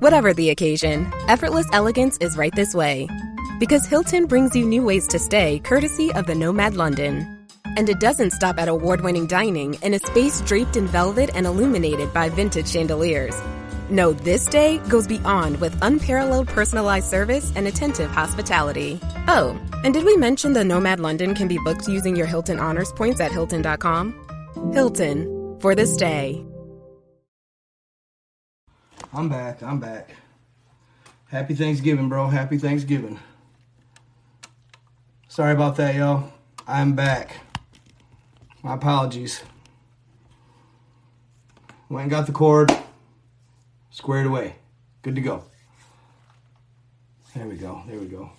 Whatever the occasion, effortless elegance is right this way. Because Hilton brings you new ways to stay courtesy of the Nomad London. And it doesn't stop at award-winning dining in a space draped in velvet and illuminated by vintage chandeliers. No, this day goes beyond with unparalleled personalized service and attentive hospitality. Oh, and did we mention the Nomad London can be booked using your Hilton Honors points at Hilton.com? Hilton, for the stay. I'm back. Happy Thanksgiving, bro. Happy Thanksgiving. Sorry about that, yo. I'm back. My apologies. Went and got the cord. Squared away. Good to go. There we go.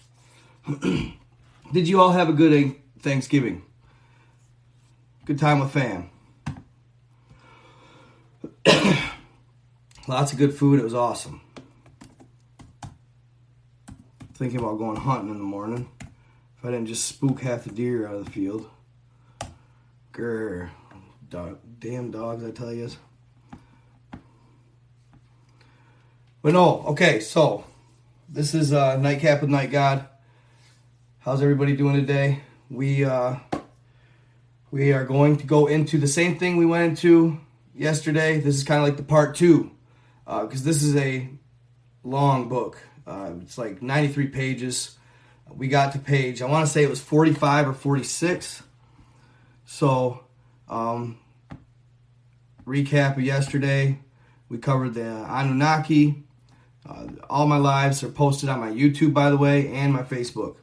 Did you all have a good Thanksgiving? Good time with fam. Lots of good food. It was awesome. Thinking about going hunting in the morning. If I didn't just spook half the deer out of the field. Grr. Damn dogs, I tell you. But no, okay, so this is Nightcap with Night God. How's everybody doing today? We are going to go into the same thing we went into yesterday. This is kind of like the part 2, because this is a long book. It's like 93 pages. We got to page, I want to say it was 45 or 46. So, recap of yesterday, we covered the Annunaki. All my lives are posted on my YouTube, by the way, and my Facebook.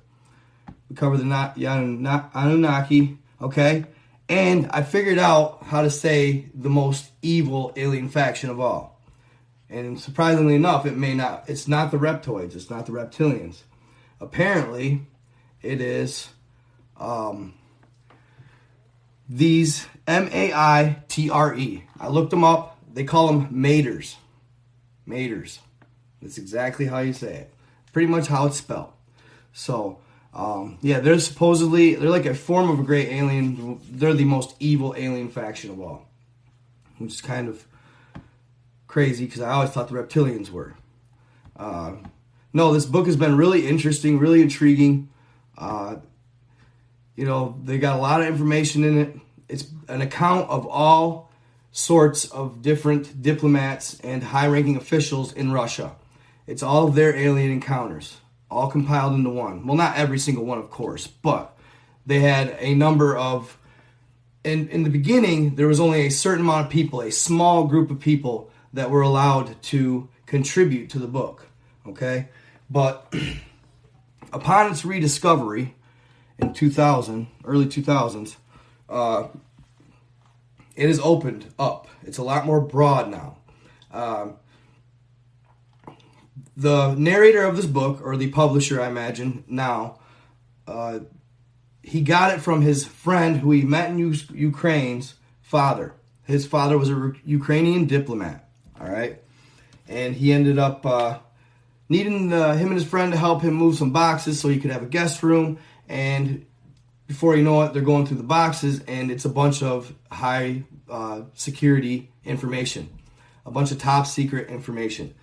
We covered the Annunaki, okay? And I figured out how to say the most evil alien faction of all. And surprisingly enough, it's not the reptoids, it's not the reptilians. Apparently, it is these M-A-I-T-R-E. I looked them up. They call them maters. Maters. That's exactly how you say it. Pretty much how it's spelled. So, yeah, they're like a form of a great alien. They're the most evil alien faction of all. Which is kind of crazy because I always thought the reptilians were. No, this book has been really interesting, really intriguing. They got a lot of information in it. It's an account of all sorts of different diplomats and high-ranking officials in Russia. It's all of their alien encounters, all compiled into one. Well, not every single one, of course, but they had a number of... In the beginning, there was only a certain amount of people, a small group of people that were allowed to contribute to the book, okay? But upon its rediscovery in 2000, early 2000s, it has opened up. It's a lot more broad now. The narrator of this book, or the publisher, I imagine, now, he got it from his friend who he met in Ukraine's father. His father was a Ukrainian diplomat, all right? And he ended up needing him and his friend to help him move some boxes so he could have a guest room. And before you know it, they're going through the boxes, and it's a bunch of high security information, a bunch of top secret information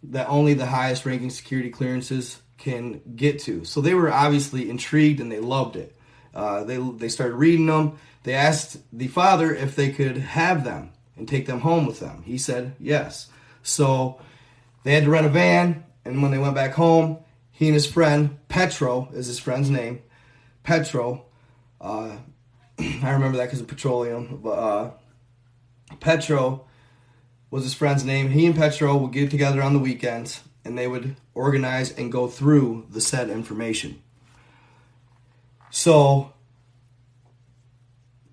that only the highest ranking security clearances can get to. So they were obviously intrigued and they loved it. They started reading them. They asked the father if they could have them and take them home with them. He said yes. So they had to rent a van, and when they went back home, he and his friend, Petro is his friend's name, Petro, I remember that because of petroleum, but Petro was his friend's name. He and Petro would get together on the weekends, and they would organize and go through the said information. So,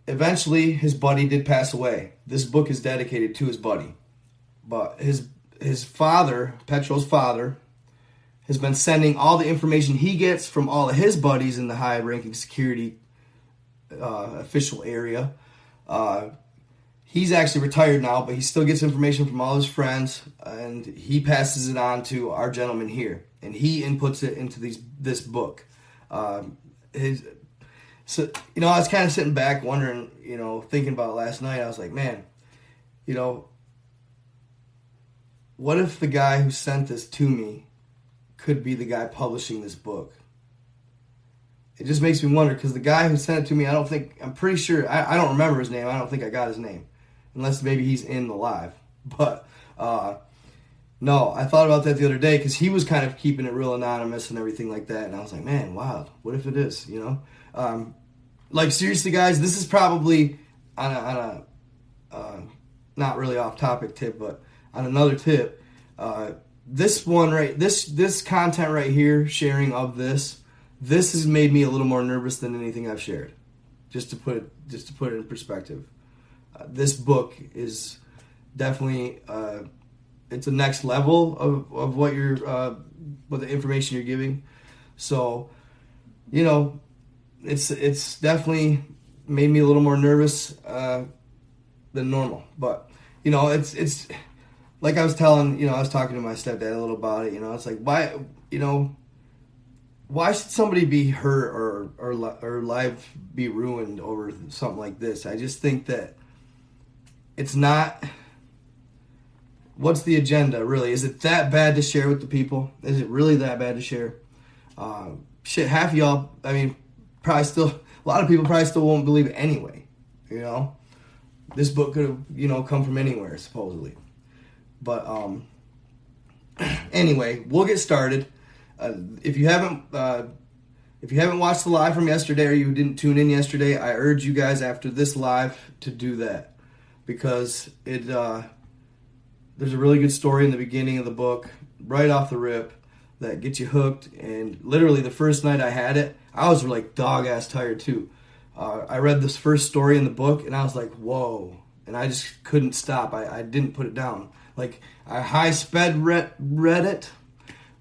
eventually, his buddy did pass away. This book is dedicated to his buddy. But his father, Petro's father, has been sending all the information he gets from all of his buddies in the high-ranking security official area. He's actually retired now, but he still gets information from all his friends, and he passes it on to our gentleman here, and he inputs it into this book. I was kind of sitting back wondering, thinking about it last night. I was like, man, what if the guy who sent this to me could be the guy publishing this book? It just makes me wonder, because the guy who sent it to me, I'm pretty sure, I don't remember his name. I don't think I got his name. Unless maybe he's in the live. But, no, I thought about that the other day, because he was kind of keeping it real anonymous and everything like that. And I was like, man, wow, what if it is, you know? Like, seriously, guys, this is probably on a not really off-topic tip, but on another tip. This content right here, sharing of this has made me a little more nervous than anything I've shared. Just to put it in perspective, this book is definitely it's a next level of what what the information you're giving. So, you know, it's definitely made me a little more nervous than normal. But you know, it's like I was talking to my stepdad a little about it. You know, it's like, why should somebody be hurt or life be ruined over something like this? I just think that it's not. What's the agenda, really? Is it that bad to share with the people? Is it really that bad to share? Half of y'all, I mean, a lot of people probably still won't believe it anyway. You know? This book could have, come from anywhere, supposedly. But, anyway, we'll get started. If you haven't watched the live from yesterday, or you didn't tune in yesterday, I urge you guys after this live to do that, because there's a really good story in the beginning of the book, right off the rip, that gets you hooked. And literally the first night I had it, I was like dog-ass tired too. I read this first story in the book, and I was like, whoa. And I just couldn't stop. I didn't put it down. Like, I high-sped read it,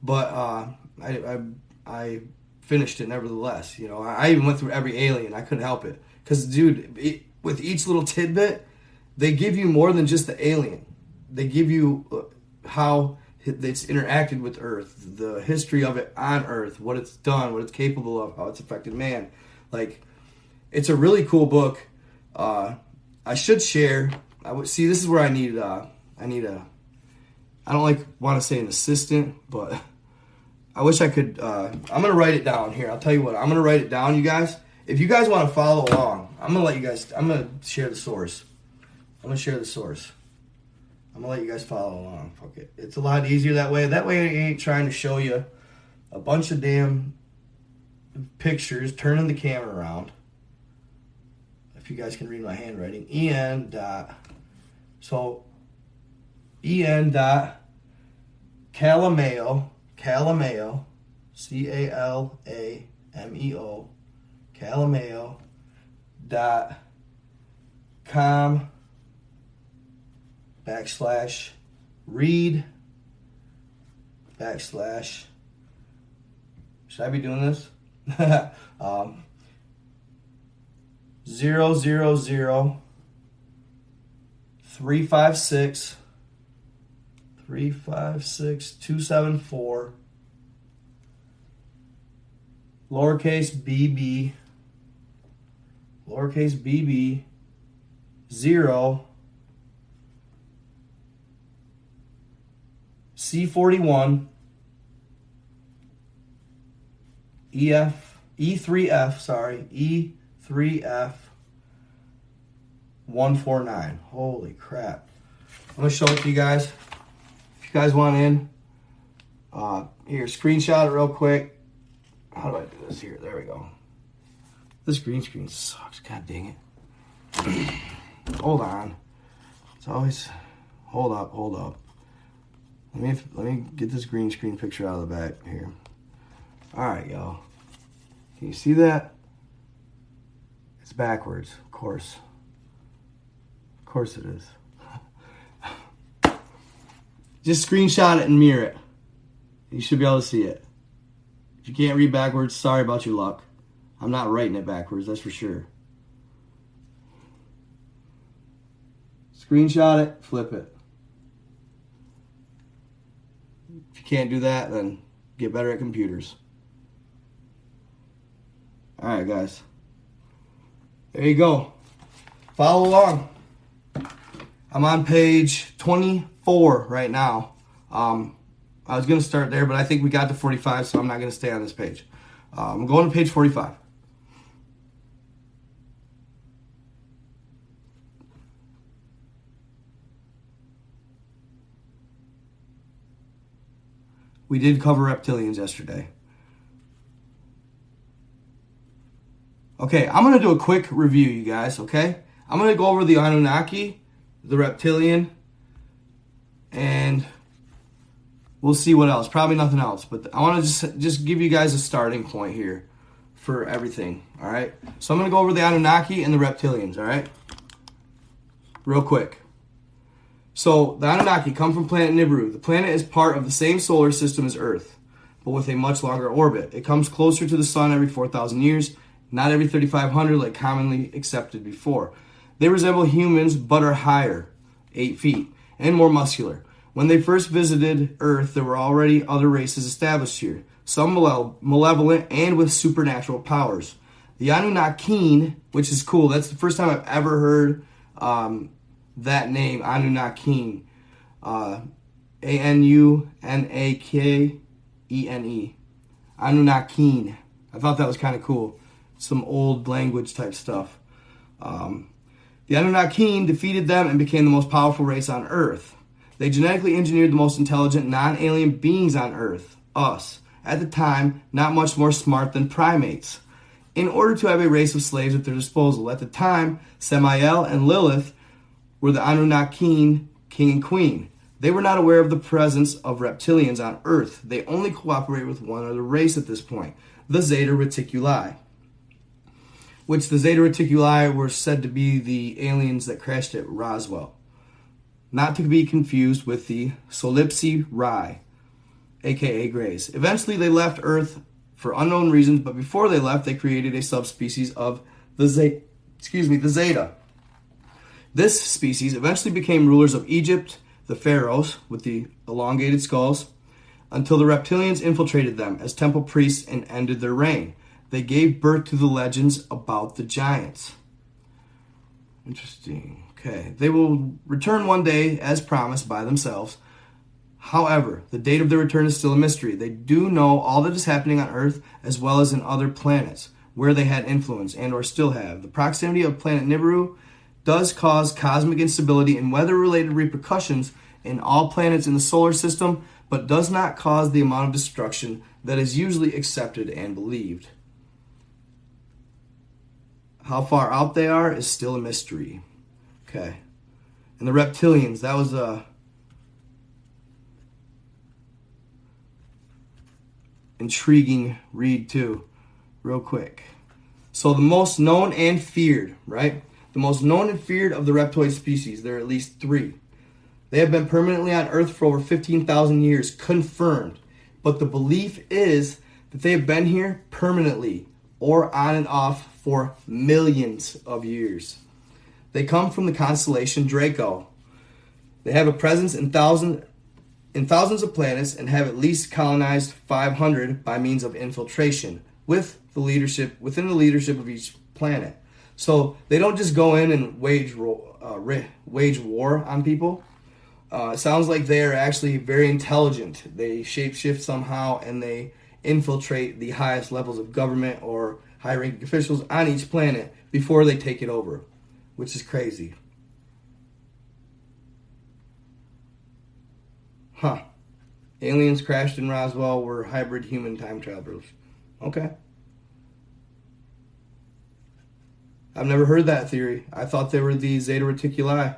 but I finished it nevertheless. You know, I even went through every alien. I couldn't help it. Because, dude, with each little tidbit, they give you more than just the alien. They give you how it's interacted with Earth, the history of it on Earth, what it's done, what it's capable of, how it's affected man. Like, it's a really cool book. I should share. This is where I need a. I don't want to say an assistant, but I wish I could. I'm gonna write it down here. I'll tell you what. I'm gonna write it down, you guys. If you guys want to follow along, I'm gonna share the source. I'm gonna let you guys follow along. Fuck it. It's a lot easier that way. That way I ain't trying to show you a bunch of damn pictures, turning the camera around. If you guys can read my handwriting. En dot Calameo, Calameo, Calameo dot com /read / should I be doing this? 000 356 274 lowercase bb 0 C41 E3F 149. Holy crap. I'm going to show it to you guys. If you guys want in, here, screenshot it real quick. How do I do this here? There we go. This green screen sucks. God dang it. Hold on. It's always, hold up. Let me get this green screen picture out of the back here. All right, y'all. Can you see that? It's backwards, of course. Of course it is. Just screenshot it and mirror it. You should be able to see it. If you can't read backwards, sorry about your luck. I'm not writing it backwards, that's for sure. Screenshot it, flip it. If you can't do that, then get better at computers. Alright, guys. There you go. Follow along. I'm on page 24 right now I was going to start there, but I think we got to 45, so I'm not going to stay on this page. I'm going to page 45. We did cover reptilians yesterday. Okay, I'm going to do a quick review, you guys, okay? I'm going to go over the Anunnaki, the reptilian, and we'll see what else. Probably nothing else, but I want to just give you guys a starting point here for everything, all right? So I'm going to go over the Anunnaki and the reptilians, all right? Real quick. So the Anunnaki come from planet Nibiru. The planet is part of the same solar system as Earth, but with a much longer orbit. It comes closer to the sun every 4,000 years, not every 3,500 like commonly accepted before. They resemble humans but are higher, 8 feet, and more muscular. When they first visited Earth, there were already other races established here, some malevolent and with supernatural powers. The Anunnaki, which is cool, that's the first time I've ever heard that name, Annunaki. Anunnakene. Anunnaki. I thought that was kind of cool. Some old language type stuff. The Anunnaki defeated them and became the most powerful race on Earth. They genetically engineered the most intelligent non-alien beings on Earth, us. At the time, not much more smart than primates. In order to have a race of slaves at their disposal. At the time, Samael and Lilith were the Anunnaki king and queen. They were not aware of the presence of reptilians on Earth. They only cooperated with one other race at this point, the Zeta Reticuli. Which the Zeta Reticuli were said to be the aliens that crashed at Roswell. Not to be confused with the Solipsi Rai, aka Greys. Eventually they left Earth for unknown reasons, but before they left, they created a subspecies of the Zeta. This species eventually became rulers of Egypt, the pharaohs with the elongated skulls, until the reptilians infiltrated them as temple priests and ended their reign. They gave birth to the legends about the giants. Interesting. Okay. They will return one day as promised by themselves. However, the date of their return is still a mystery. They do know all that is happening on Earth as well as in other planets where they had influence and or still have. The proximity of planet Nibiru does cause cosmic instability and weather-related repercussions in all planets in the solar system, but does not cause the amount of destruction that is usually accepted and believed. How far out they are is still a mystery. Okay. And the reptilians, that was a intriguing read too, real quick. So the most known and feared, right? The most known and feared of the reptoid species, there are at least 3. They have been permanently on Earth for over 15,000 years, confirmed. But the belief is that they have been here permanently or on and off for millions of years. They come from the constellation Draco. They have a presence in thousands of planets and have at least colonized 500 by means of infiltration within the leadership of each planet. So they don't just go in and wage war on people. It sounds like they are actually very intelligent. They shapeshift somehow and they infiltrate the highest levels of government or high-ranking officials on each planet before they take it over, which is crazy. Huh. Aliens crashed in Roswell were hybrid human time travelers. Okay. I've never heard that theory. I thought they were the Zeta Reticuli.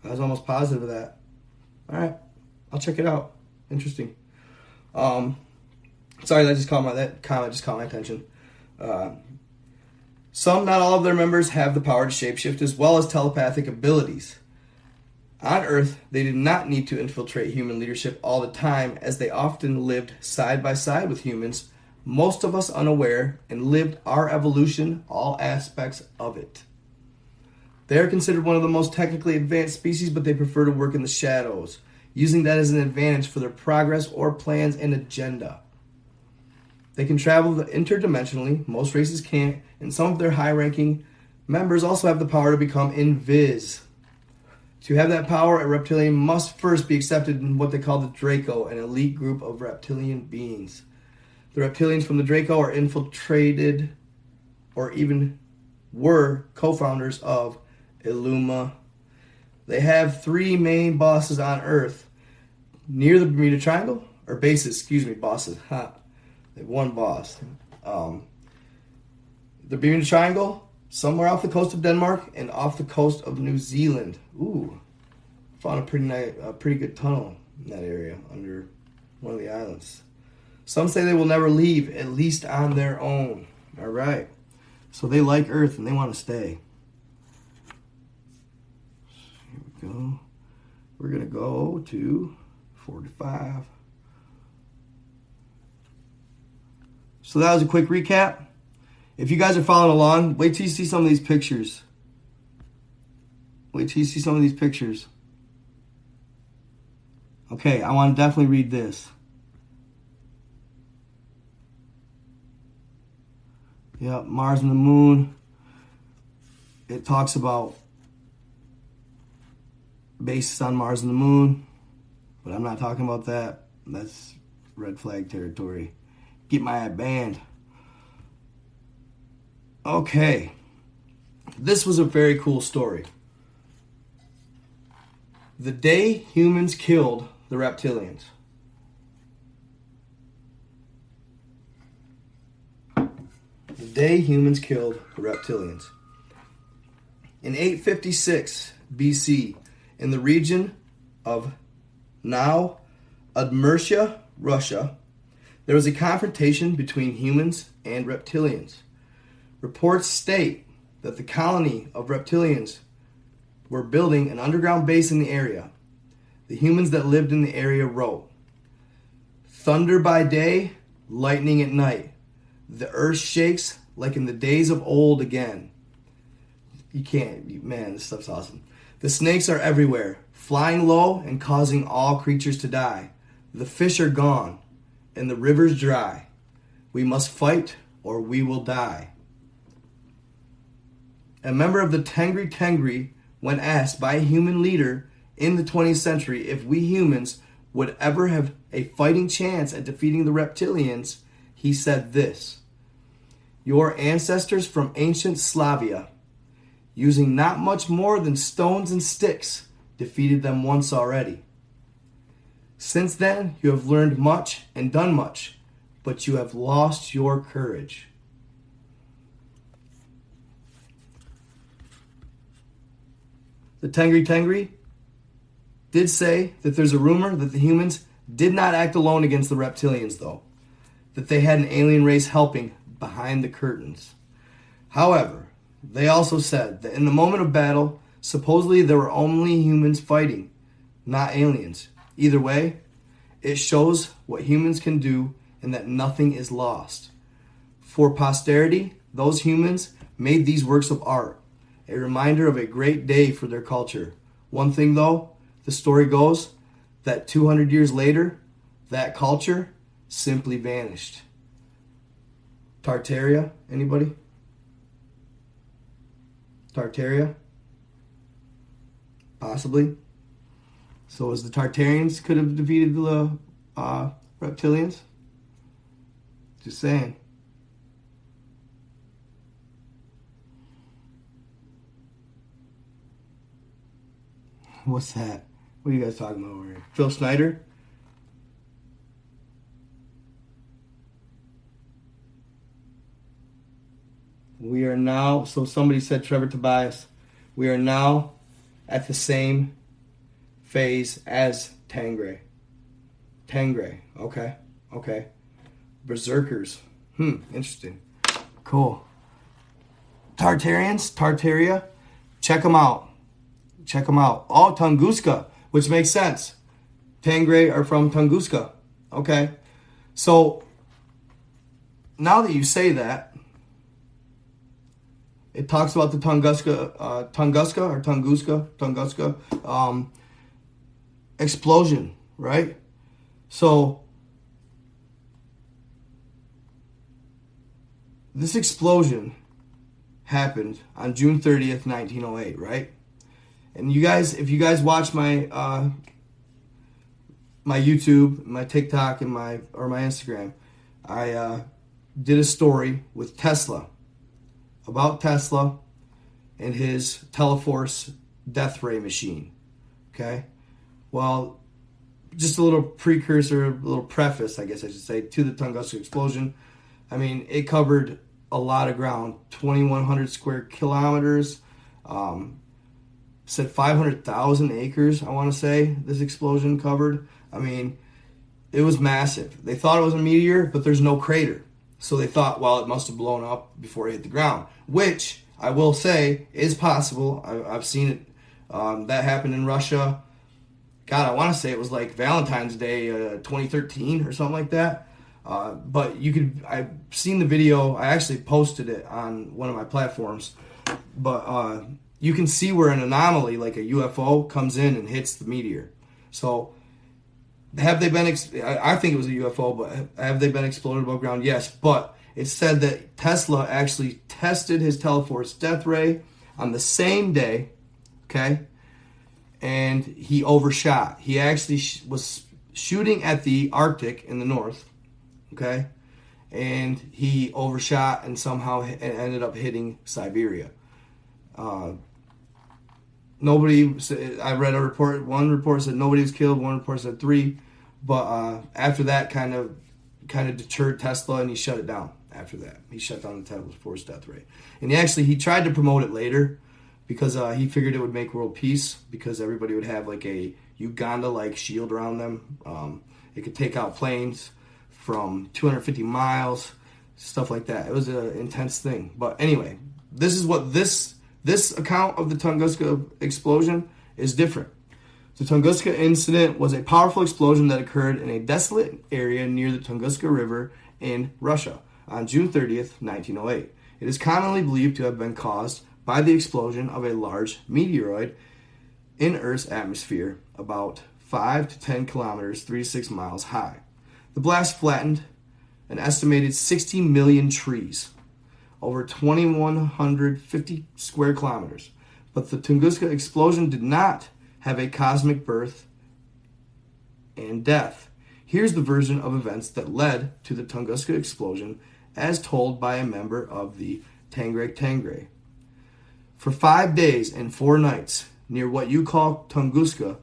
I was almost positive of that. All right. I'll check it out. Interesting. Sorry, that comment just caught my attention. Some, not all of their members have the power to shapeshift as well as telepathic abilities. On Earth, they did not need to infiltrate human leadership all the time, as they often lived side by side with humans, most of us unaware, and lived our evolution, all aspects of it. They are considered one of the most technically advanced species, but they prefer to work in the shadows, using that as an advantage for their progress or plans and agenda. They can travel interdimensionally, most races can't, and some of their high-ranking members also have the power to become invis. To have that power, a reptilian must first be accepted in what they call the Draco, an elite group of reptilian beings. The reptilians from the Draco are infiltrated or even were co-founders of Illuma. They have three main bosses on Earth near the Bermuda Triangle, or bases, bosses. They have one boss. The Bermuda Triangle, somewhere off the coast of Denmark and off the coast of New Zealand. Ooh, found a pretty good tunnel in that area under one of the islands. Some say they will never leave, at least on their own. All right. So they like Earth and they want to stay. Here we go. We're going to go to 45. So that was a quick recap. If you guys are following along, wait till you see some of these pictures. Wait till you see some of these pictures. Okay, I want to definitely read this. Yeah, Mars and the Moon. It talks about bases on Mars and the Moon, but I'm not talking about that. That's red flag territory. Get my ad banned. Okay. This was a very cool story. The day humans killed the reptilians. The day humans killed the reptilians. In 856 BC, in the region of now Udmurtia, Russia, there was a confrontation between humans and reptilians. Reports state that the colony of reptilians were building an underground base in the area. The humans that lived in the area wrote, "Thunder by day, lightning at night. The earth shakes like in the days of old again." Man, this stuff's awesome. "The snakes are everywhere, flying low and causing all creatures to die. The fish are gone, and the rivers dry. We must fight or we will die." A member of the Tengri Tengri, when asked by a human leader in the 20th century if we humans would ever have a fighting chance at defeating the reptilians, he said this: "Your ancestors from ancient Slavia, using not much more than stones and sticks, defeated them once already. Since then, you have learned much and done much, but you have lost your courage." The Tengri Tengri did say that there's a rumor that the humans did not act alone against the reptilians, though, that they had an alien race helping behind the curtains. However, they also said that in the moment of battle, supposedly there were only humans fighting, not aliens. Either way, it shows what humans can do and that nothing is lost. For posterity, those humans made these works of art, a reminder of a great day for their culture. One thing though, the story goes that 200 years later, that culture simply vanished. Tartaria, anybody? Tartaria? Possibly. So as the Tartarians could have defeated the reptilians? Just saying. What's that? What are you guys talking about over here? Phil Snyder? We are now, so somebody said, Trevor Tobias, we are now at the same phase as Tengri. Tengri, okay. Berserkers, interesting. Cool. Tartarians, Tartaria, check them out. Oh, Tunguska, which makes sense. Tengri are from Tunguska. Okay. So, now that you say that, it talks about the Tunguska explosion, right? So, this explosion happened on June 30th, 1908, right? And you guys, if you guys watch my my YouTube, my TikTok, and my Instagram, I did a story with Tesla about Tesla and his Teleforce death ray machine. Okay, well, just a little precursor, a little preface, I guess I should say, to the Tunguska explosion. I mean, it covered a lot of ground, 2,100 square kilometers. Said 500,000 acres, I want to say, this explosion covered. I mean, it was massive. They thought it was a meteor, but there's no crater. So they thought, well, it must have blown up before it hit the ground, which I will say is possible. I've seen it. That happened in Russia. God, I want to say it was like Valentine's Day 2013 or something like that. But I've seen the video. I actually posted it on one of my platforms. But you can see where an anomaly, like a UFO, comes in and hits the meteor. So have they been, I think it was a UFO, but have they been exploded above ground? Yes. But it said that Tesla actually tested his Teleforce death ray on the same day, okay? And he overshot. He actually was shooting at the Arctic in the north, okay? And he overshot and somehow ended up hitting Siberia. Nobody, I read a report, one report said nobody was killed, one report said 3, but after that kind of deterred Tesla, and he shut it down after that. He shut down the Teleforce death ray. And he tried to promote it later because he figured it would make world peace, because everybody would have like a Uganda-like shield around them. It could take out planes from 250 miles, stuff like that. It was an intense thing. But anyway, this is what this account of the Tunguska explosion is different. The Tunguska incident was a powerful explosion that occurred in a desolate area near the Tunguska River in Russia on June 30th, 1908. It is commonly believed to have been caused by the explosion of a large meteoroid in Earth's atmosphere, about 5 to 10 kilometers, 3 to 6 miles high. The blast flattened an estimated 60 million trees, over 2,150 square kilometers. But the Tunguska explosion did not have a cosmic birth and death. Here's the version of events that led to the Tunguska explosion as told by a member of the Tangre. For 5 days and 4 nights, near what you call Tunguska,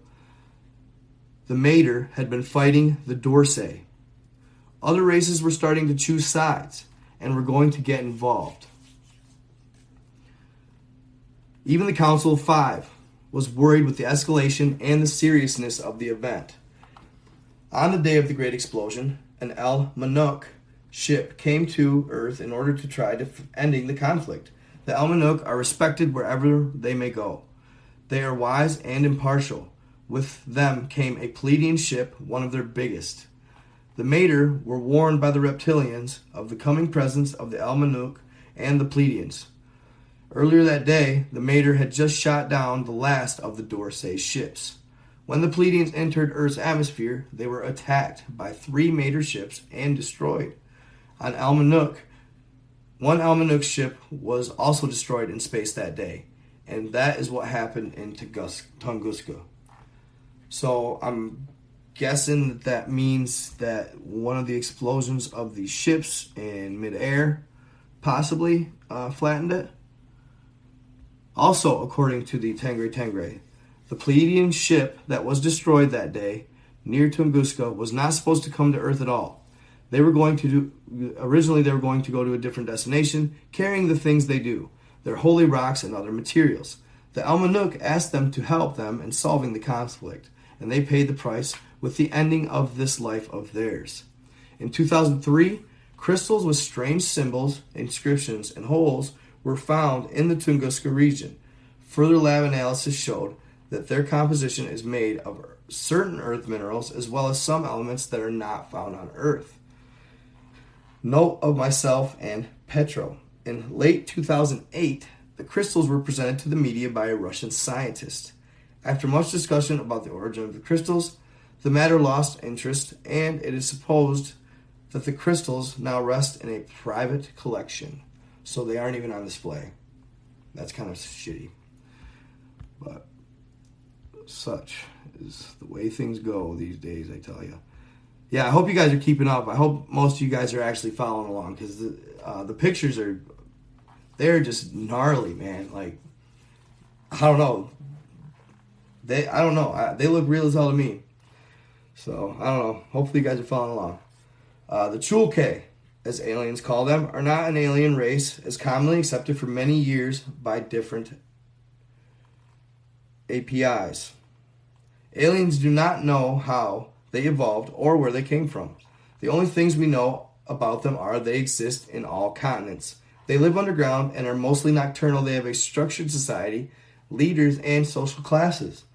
the Mater had been fighting the Dorsey. Other races were starting to choose sides and were going to get involved. Even the Council of Five was worried with the escalation and the seriousness of the event. On the day of the great explosion, an Annunaki ship came to Earth in order to try to ending the conflict. The Annunaki are respected wherever they may go. They are wise and impartial. With them came a Pleiadian ship, one of their biggest. The Mater were warned by the reptilians of the coming presence of the Annunaki and the Pleiadians. Earlier that day, the Mater had just shot down the last of the Dorsey ships. When the Pleiadians entered Earth's atmosphere, they were attacked by 3 Mater ships and destroyed. On Annunaki, one Annunaki ship was also destroyed in space that day, and that is what happened in Tunguska. So I'm guessing that means that one of the explosions of the ships in midair possibly flattened it. Also, according to the Tangre, the Pleiadian ship that was destroyed that day near Tunguska was not supposed to come to Earth at all. Originally they were going to go to a different destination, carrying the things they do, their holy rocks and other materials. The Annunaki asked them to help them in solving the conflict, and they paid the price with the ending of this life of theirs. In 2003, crystals with strange symbols, inscriptions, and holes were found in the Tunguska region. Further lab analysis showed that their composition is made of certain earth minerals as well as some elements that are not found on Earth. Note of myself and Petro. In late 2008, the crystals were presented to the media by a Russian scientist. After much discussion about the origin of the crystals, the matter lost interest, and it is supposed that the crystals now rest in a private collection. So they aren't even on display. That's kind of shitty. But Such is the way things go these days, I tell you. Yeah, I hope you guys are keeping up. I hope most of you guys are actually following along, because the pictures they're just gnarly, man. Like, I don't know. They look real as hell to me. So, I don't know. Hopefully you guys are following along. The Chulke, as aliens call them, are not an alien race as commonly accepted for many years by different APIs. Aliens do not know how they evolved or where they came from. The only things we know about them are they exist in all continents. They live underground and are mostly nocturnal. They have a structured society, leaders, and social classes.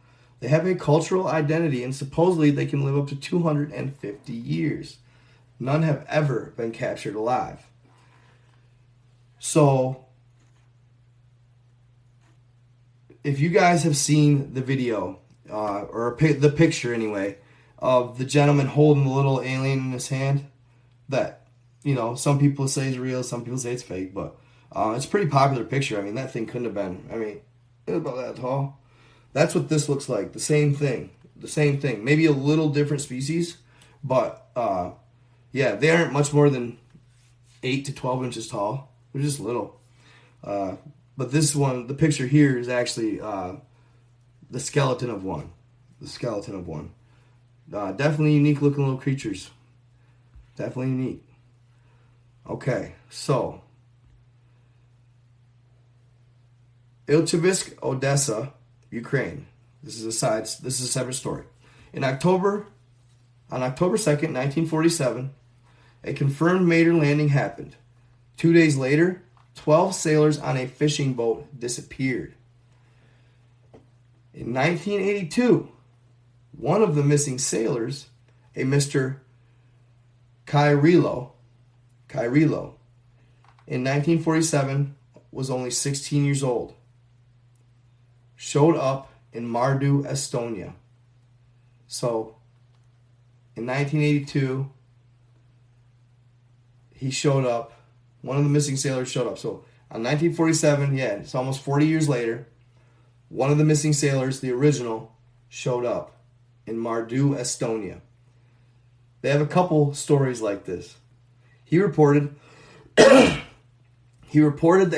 They have a cultural identity, and supposedly they can live up to 250 years. None have ever been captured alive. So, if you guys have seen the video, or the picture anyway, of the gentleman holding the little alien in his hand, that, some people say is real, some people say it's fake, but it's a pretty popular picture. I mean, that thing couldn't have been, it was about that tall. That's what this looks like. The same thing. Maybe a little different species, but yeah, they aren't much more than 8 to 12 inches tall. They're just little. But this one, the picture here is actually the skeleton of one. Definitely unique looking little creatures. Definitely unique. Okay, so Ilchevsk, Odessa, Ukraine. This is a separate story. On October 2nd, 1947, a confirmed maiden landing happened. 2 days later, 12 sailors on a fishing boat disappeared. In 1982, one of the missing sailors, a Mr. Kyrilo, in 1947 was only 16 years old, showed up in Mardu, Estonia. So, in 1982, he showed up. One of the missing sailors showed up. So, on 1947, yeah, it's almost 40 years later, one of the missing sailors, the original, showed up in Mardu, Estonia. They have a couple stories like this. He reported that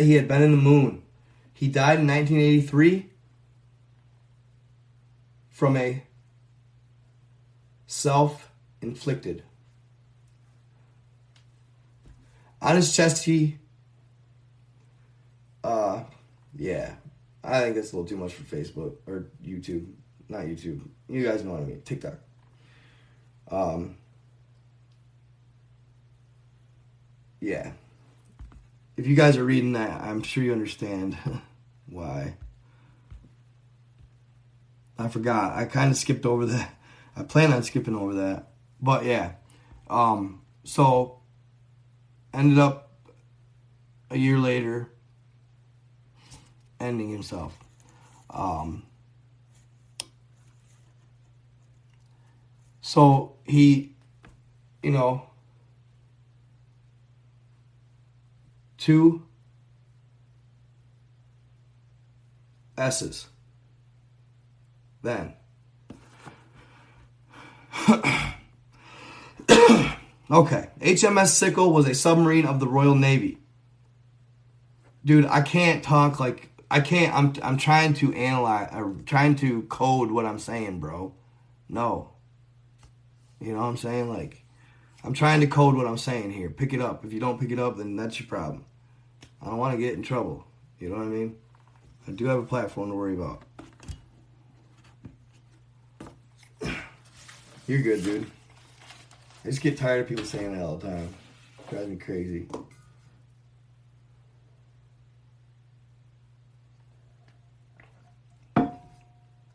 he had been in the moon. He died in 1983 from a self-inflicted. On his chest, yeah, I think that's a little too much for Facebook or YouTube. Not YouTube. You guys know what I mean. TikTok. Yeah. If you guys are reading that, I'm sure you understand why. I forgot. I kind of skipped over that. I plan on skipping over that. But yeah. So, ended up a year later ending himself. So he, 2 S's. Then. Okay. HMS Sickle was a submarine of the Royal Navy. Dude, I can't talk like... I'm trying to analyze... I'm trying to code what I'm saying, bro. No. You know what I'm saying? Like, I'm trying to code what I'm saying here. Pick it up. If you don't pick it up, then that's your problem. I don't want to get in trouble. You know what I mean? I do have a platform to worry about. You're good, dude. I just get tired of people saying that all the time. It drives me crazy.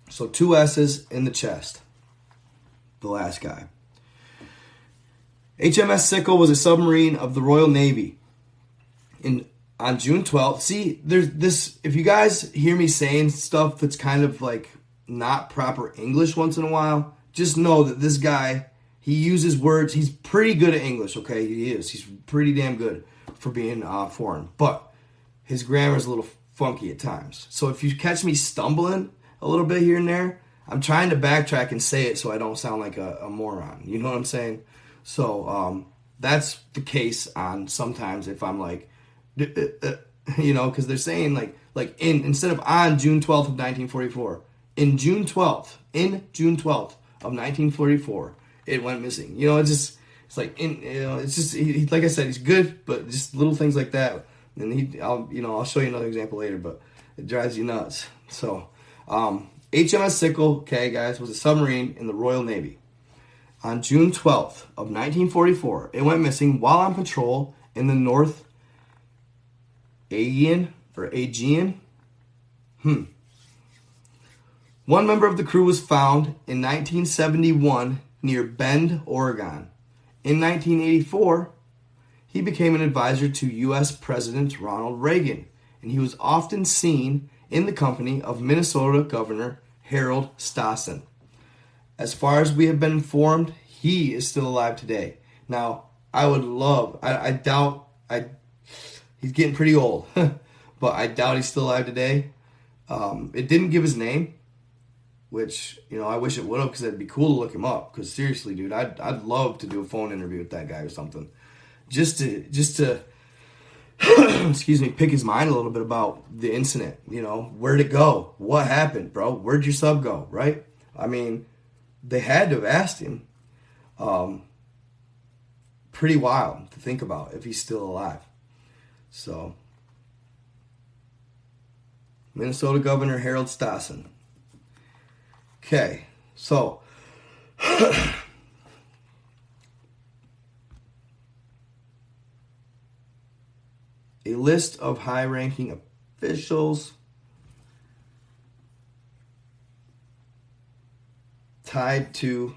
So 2 S's in the chest. The last guy. HMS Sickle was a submarine of the Royal Navy. On June 12th. See, there's this... If you guys hear me saying stuff that's kind of like not proper English once in a while, just know that this guy... He uses words. He's pretty good at English, okay? He is. He's pretty damn good for being foreign. But his grammar is a little funky at times. So if you catch me stumbling a little bit here and there, I'm trying to backtrack and say it so I don't sound like a moron. You know what I'm saying? So that's the case on sometimes if I'm like, because they're saying like instead of on June 12th of 1944, in June 12th of 1944, it went missing. It's like it's just like I said, he's good, but just little things like that. And I'll show you another example later, but it drives you nuts. So, HMS Sickle, okay, guys, was a submarine in the Royal Navy. On June 12th of 1944, it went missing while on patrol in the North Aegean. One member of the crew was found in 1971 near Bend, Oregon. In 1984, he became an advisor to U.S. President Ronald Reagan, and he was often seen in the company of Minnesota Governor Harold Stassen. As far as we have been informed, he is still alive today. Now, I doubt, he's getting pretty old, but I doubt he's still alive today. It didn't give his name, which, I wish it would have, because it'd be cool to look him up. Because seriously, dude, I'd love to do a phone interview with that guy or something. Just to excuse me, pick his mind a little bit about the incident. Where'd it go? What happened, bro? Where'd your sub go, right? I mean, they had to have asked him. Pretty wild to think about if he's still alive. So, Minnesota Governor Harold Stassen. Okay, so a list of high-ranking officials tied to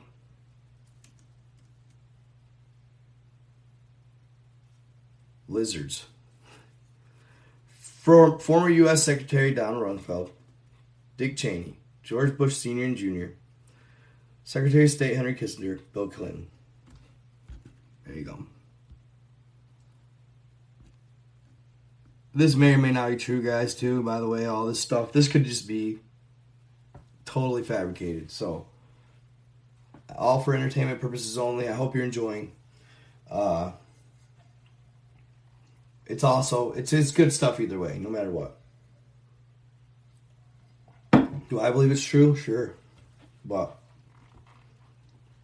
lizards. Former U.S. Secretary Donald Rumsfeld, Dick Cheney, George Bush Sr. and Jr., Secretary of State Henry Kissinger, Bill Clinton. There you go. This may or may not be true, guys, too, by the way, all this stuff. This could just be totally fabricated. So, all for entertainment purposes only. I hope you're enjoying. It's good stuff either way, no matter what. Do I believe it's true? Sure. But,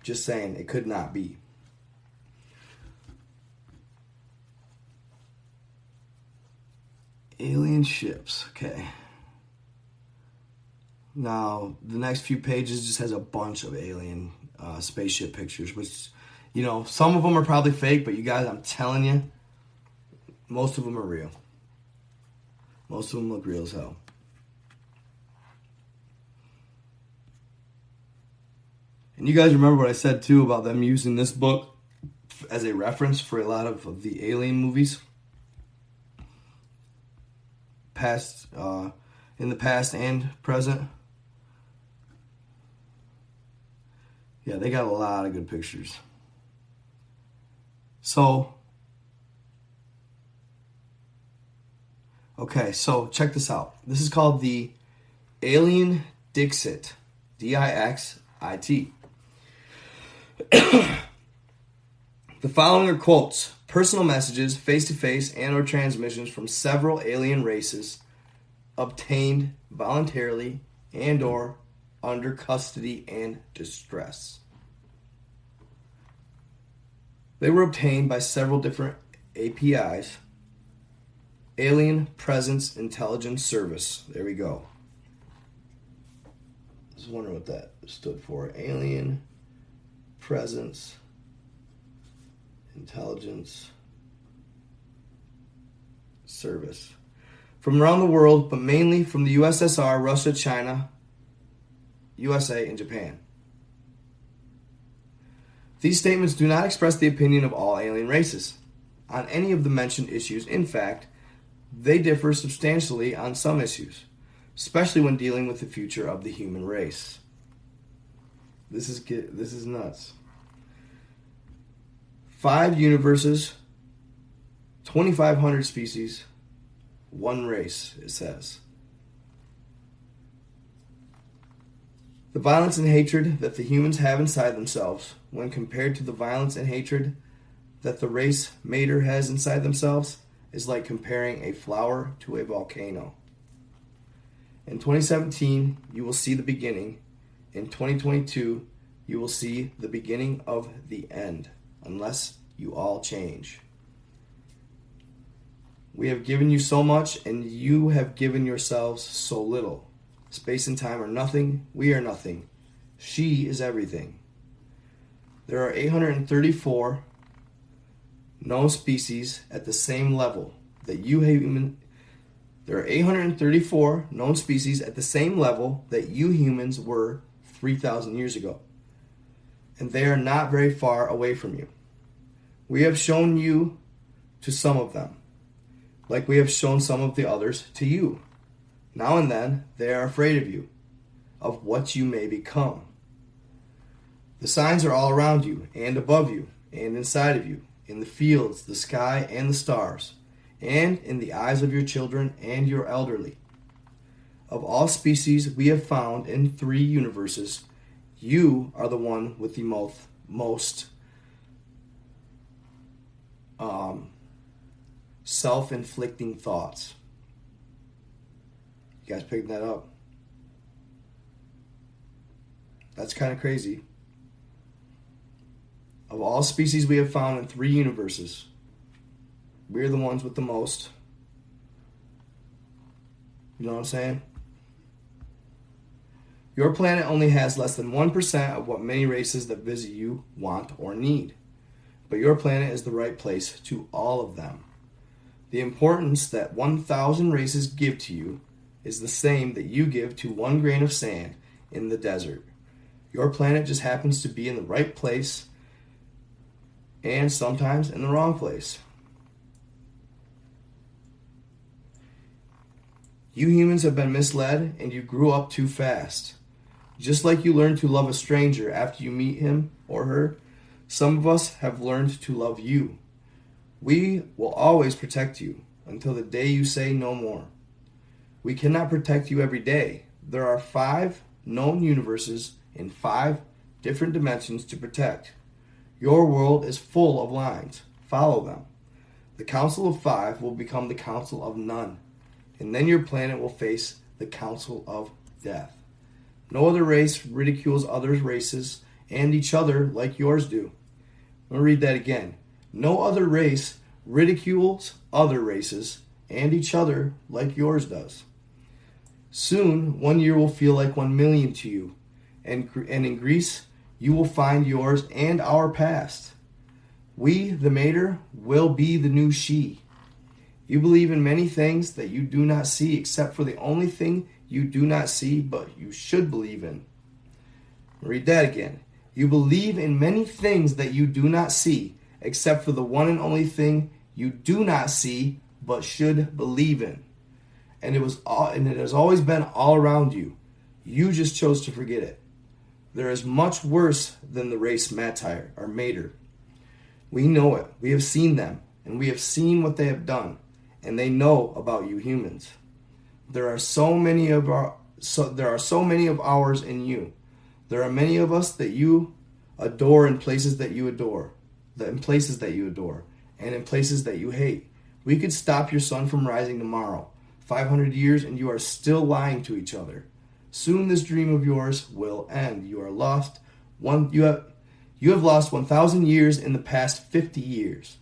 just saying, it could not be. Alien ships. Okay. Now, the next few pages just has a bunch of alien spaceship pictures, which, some of them are probably fake, but you guys, I'm telling you, most of them are real. Most of them look real as hell. And you guys remember what I said, too, about them using this book as a reference for a lot of the alien movies? In the past and present. Yeah, they got a lot of good pictures. So, okay, so check this out. This is called the Alien Dixit. Dixit. The following are quotes, personal messages, face-to-face and or transmissions from several alien races obtained voluntarily and or under custody and distress. They were obtained by several different APIs. Alien Presence Intelligence Service. There we go. I was wondering what that stood for. Alien Presence Intelligence Service. From around the world, but mainly from the USSR, Russia, China, USA, and Japan. These statements do not express the opinion of all alien races on any of the mentioned issues. In fact, they differ substantially on some issues, especially when dealing with the future of the human race. This is nuts. 5 universes, 2,500 species, 1 race, it says. The violence and hatred that the humans have inside themselves, when compared to the violence and hatred that the race mater has inside themselves, is like comparing a flower to a volcano. In 2017, you will see the beginning. In 2022, you will see the beginning of the end, unless you all change. We have given you so much, and you have given yourselves so little. Space and time are nothing. We are nothing. She is everything. There are 834 known species at the same level that you human. There are 834 known species at the same level that you humans were 3,000 years ago, and they are not very far away from you. We have shown you to some of them, like we have shown some of the others to you. Now and then, they are afraid of you, of what you may become. The signs are all around you, and above you, and inside of you, in the fields, the sky, and the stars, and in the eyes of your children and your elderly. Of all species we have found in 3 universes, you are the one with the most self-inflicting thoughts. You guys picking that up? That's kind of crazy. Of all species we have found in 3 universes, we're the ones with the most. You know what I'm saying? Your planet only has less than 1% of what many races that visit you want or need. But your planet is the right place to all of them. The importance that 1,000 races give to you is the same that you give to 1 grain of sand in the desert. Your planet just happens to be in the right place and sometimes in the wrong place. You humans have been misled and you grew up too fast. Just like you learn to love a stranger after you meet him or her, some of us have learned to love you. We will always protect you until the day you say no more. We cannot protect you every day. There are 5 known universes in 5 different dimensions to protect. Your world is full of lines. Follow them. The Council of 5 will become the Council of None, and then your planet will face the Council of Death. No other race ridicules other races and each other like yours do. I'm going to read that again. No other race ridicules other races and each other like yours does. Soon, 1 year will feel like 1 million to you, and in Greece, you will find yours and our past. We, the mater, will be the new she. You believe in many things that you do not see, except for the only thing you do not see, but you should believe in. Read that again. You believe in many things that you do not see, except for the one and only thing you do not see, but should believe in. And it has always been all around you. You just chose to forget it. There is much worse than the race mater or mater. We know it. We have seen them, and we have seen what they have done, and they know about you humans. There are so many of ours in you. There are many of us that you adore in places that you adore, and in places that you hate. We could stop your sun from rising tomorrow, 500 years, and you are still lying to each other. Soon this dream of yours will end. You have lost 1,000 years in the past 50 years.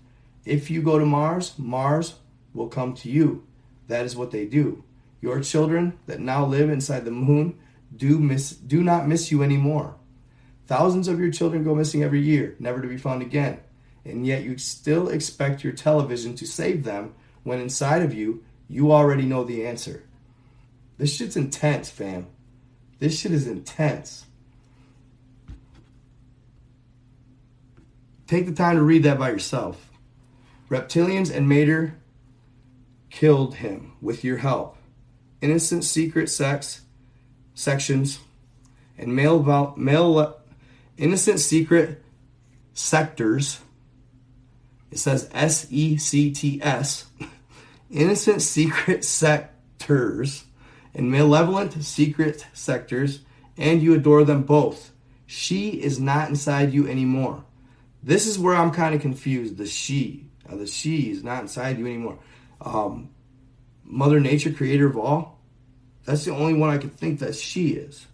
If you go to Mars, Mars will come to you. That is what they do. Your children that now live inside the moon do not miss you anymore. Thousands of your children go missing every year, never to be found again. And yet you still expect your television to save them when inside of you, you already know the answer. This shit's intense, fam. This shit is intense. Take the time to read that by yourself. Reptilians and Mater killed him with your help. Innocent secret sections and innocent secret sectors. It says SECTS. Innocent secret sectors and malevolent secret sectors and you adore them both. She is not inside you anymore. This is where I'm kind of confused. The she is not inside you anymore. Mother Nature, creator of all. That's the only one I could think that she is.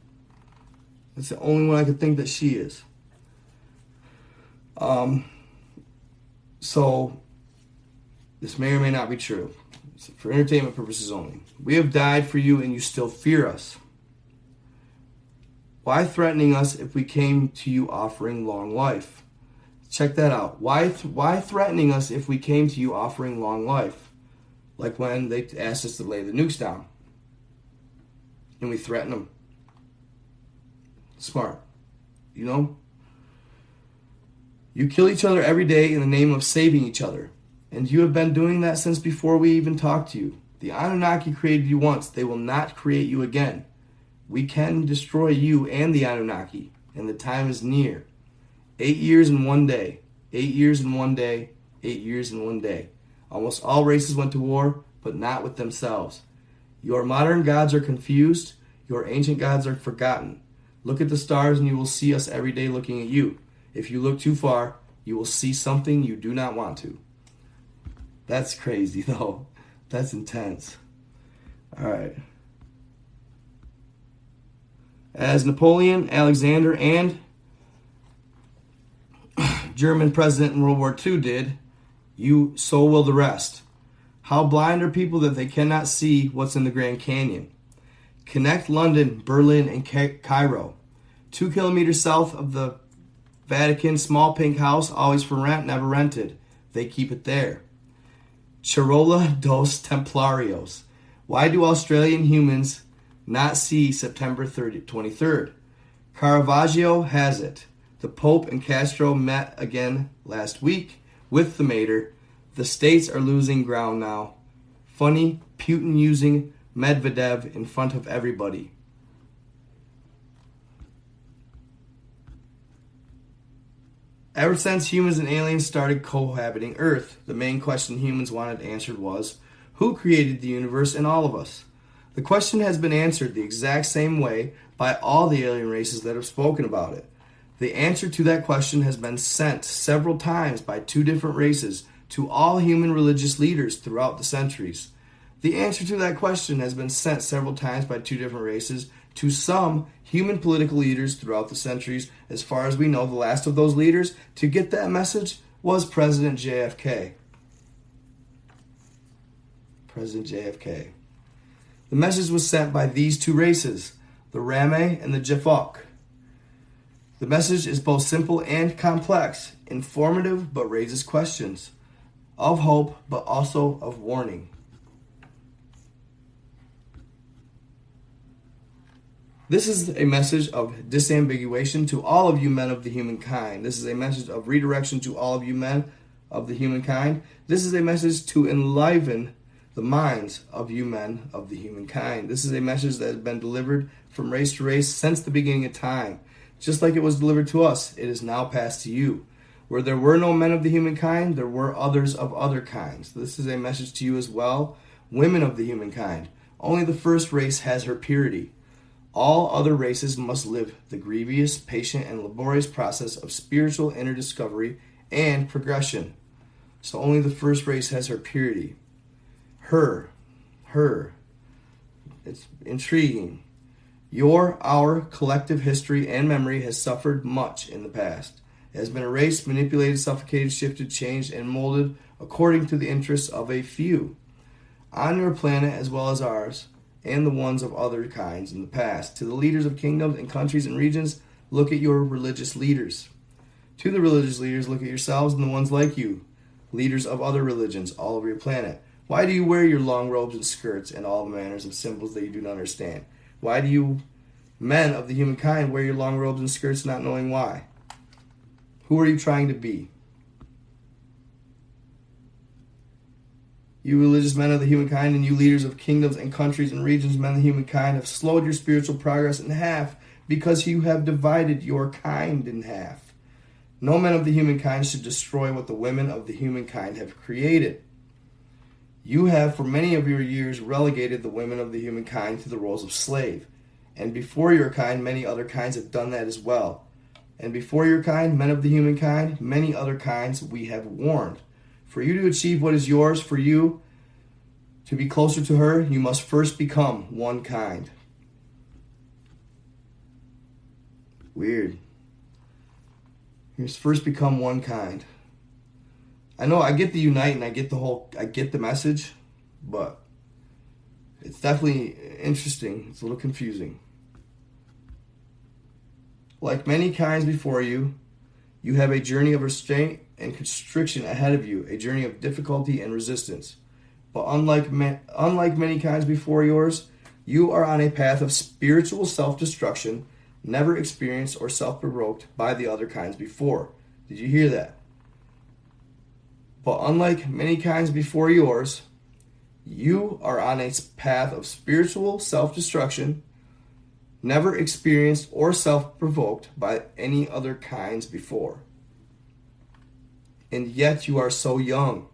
That's the only one I could think that she is. So this may or may not be true. It's for entertainment purposes only. We have died for you and you still fear us. Why threatening us if we came to you offering long life? Check that out. Why threatening us if we came to you offering long life? Like when they asked us to lay the nukes down. And we threaten them. Smart. You know? You kill each other every day in the name of saving each other. And you have been doing that since before we even talked to you. The Anunnaki created you once. They will not create you again. We can destroy you and the Anunnaki. And the time is near. 8 years and 1 day. 8 years and 1 day. 8 years and 1 day. Almost all races went to war, but not with themselves. Your modern gods are confused. Your ancient gods are forgotten. Look at the stars and you will see us every day looking at you. If you look too far, you will see something you do not want to. That's crazy, though. That's intense. All right. As Napoleon, Alexander, and German president in World War II did, so will the rest. How blind are people that they cannot see what's in the Grand Canyon? Connect London, Berlin, and Cairo. 2 kilometers south of the Vatican, small pink house, always for rent, never rented. They keep it there. Chirola dos Templarios. Why do Australian humans not see September 23rd? Caravaggio has it. The Pope and Castro met again last week with the mater. The states are losing ground now. Funny, Putin using Medvedev in front of everybody. Ever since humans and aliens started cohabiting Earth, the main question humans wanted answered was, who created the universe and all of us? The question has been answered the exact same way by all the alien races that have spoken about it. The answer to that question has been sent several times by 2 different races to all human religious leaders throughout the centuries. The answer to that question has been sent several times by 2 different races to some human political leaders throughout the centuries. As far as we know, the last of those leaders to get that message was President JFK. President JFK. The message was sent by these 2 races, the Rame and the Jafok. The message is both simple and complex, informative but raises questions, of hope but also of warning. This is a message of disambiguation to all of you men of the humankind. This is a message of redirection to all of you men of the humankind. This is a message to enliven the minds of you men of the humankind. This is a message that has been delivered from race to race since the beginning of time. Just like it was delivered to us, it is now passed to you. Where there were no men of the humankind, there were others of other kinds. This is a message to you as well, women of the humankind. Only the first race has her purity. All other races must live the grievous, patient, and laborious process of spiritual inner discovery and progression. So only the first race has her purity. Her. It's intriguing. Our collective history and memory has suffered much in the past. It has been erased, manipulated, suffocated, shifted, changed, and molded according to the interests of a few. On your planet as well as ours, and the ones of other kinds in the past. To the leaders of kingdoms and countries and regions, look at your religious leaders. To the religious leaders, look at yourselves and the ones like you, leaders of other religions all over your planet. Why do you wear your long robes and skirts and all the manners of symbols that you do not understand? Why do you, men of the humankind, wear your long robes and skirts not knowing why? Who are you trying to be? You religious men of the humankind and you leaders of kingdoms and countries and regions, men of the humankind, have slowed your spiritual progress in half because you have divided your kind in half. No men of the humankind should destroy what the women of the humankind have created. You have, for many of your years, relegated the women of the humankind to the roles of slave, And before your kind, many other kinds have done that as well. And before your kind, men of the humankind, many other kinds we have warned. For you to achieve what is yours, for you to be closer to her, you must first become one kind. Weird. You must first become one kind. I know I get the unite and I get the message, but it's definitely interesting. It's a little confusing. Like many kinds before you, you have a journey of restraint and constriction ahead of you, a journey of difficulty and resistance. But unlike many kinds before yours, you are on a path of spiritual self-destruction, never experienced or self-provoked by the other kinds before. Did you hear that? But unlike many kinds before yours, you are on a path of spiritual self-destruction, never experienced or self-provoked by any other kinds before. And yet you are so young.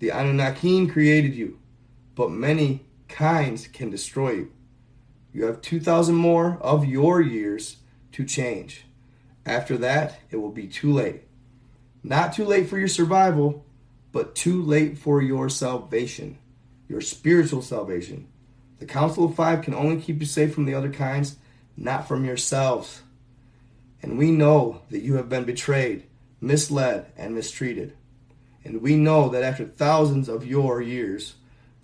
The Annunaki created you, but many kinds can destroy you. You have 2,000 more of your years to change. After that, it will be too late. Not too late for your survival, but too late for your salvation, your spiritual salvation. The Council of Five can only keep you safe from the other kinds, not from yourselves. And we know that you have been betrayed, misled, and mistreated. And we know that after thousands of your years,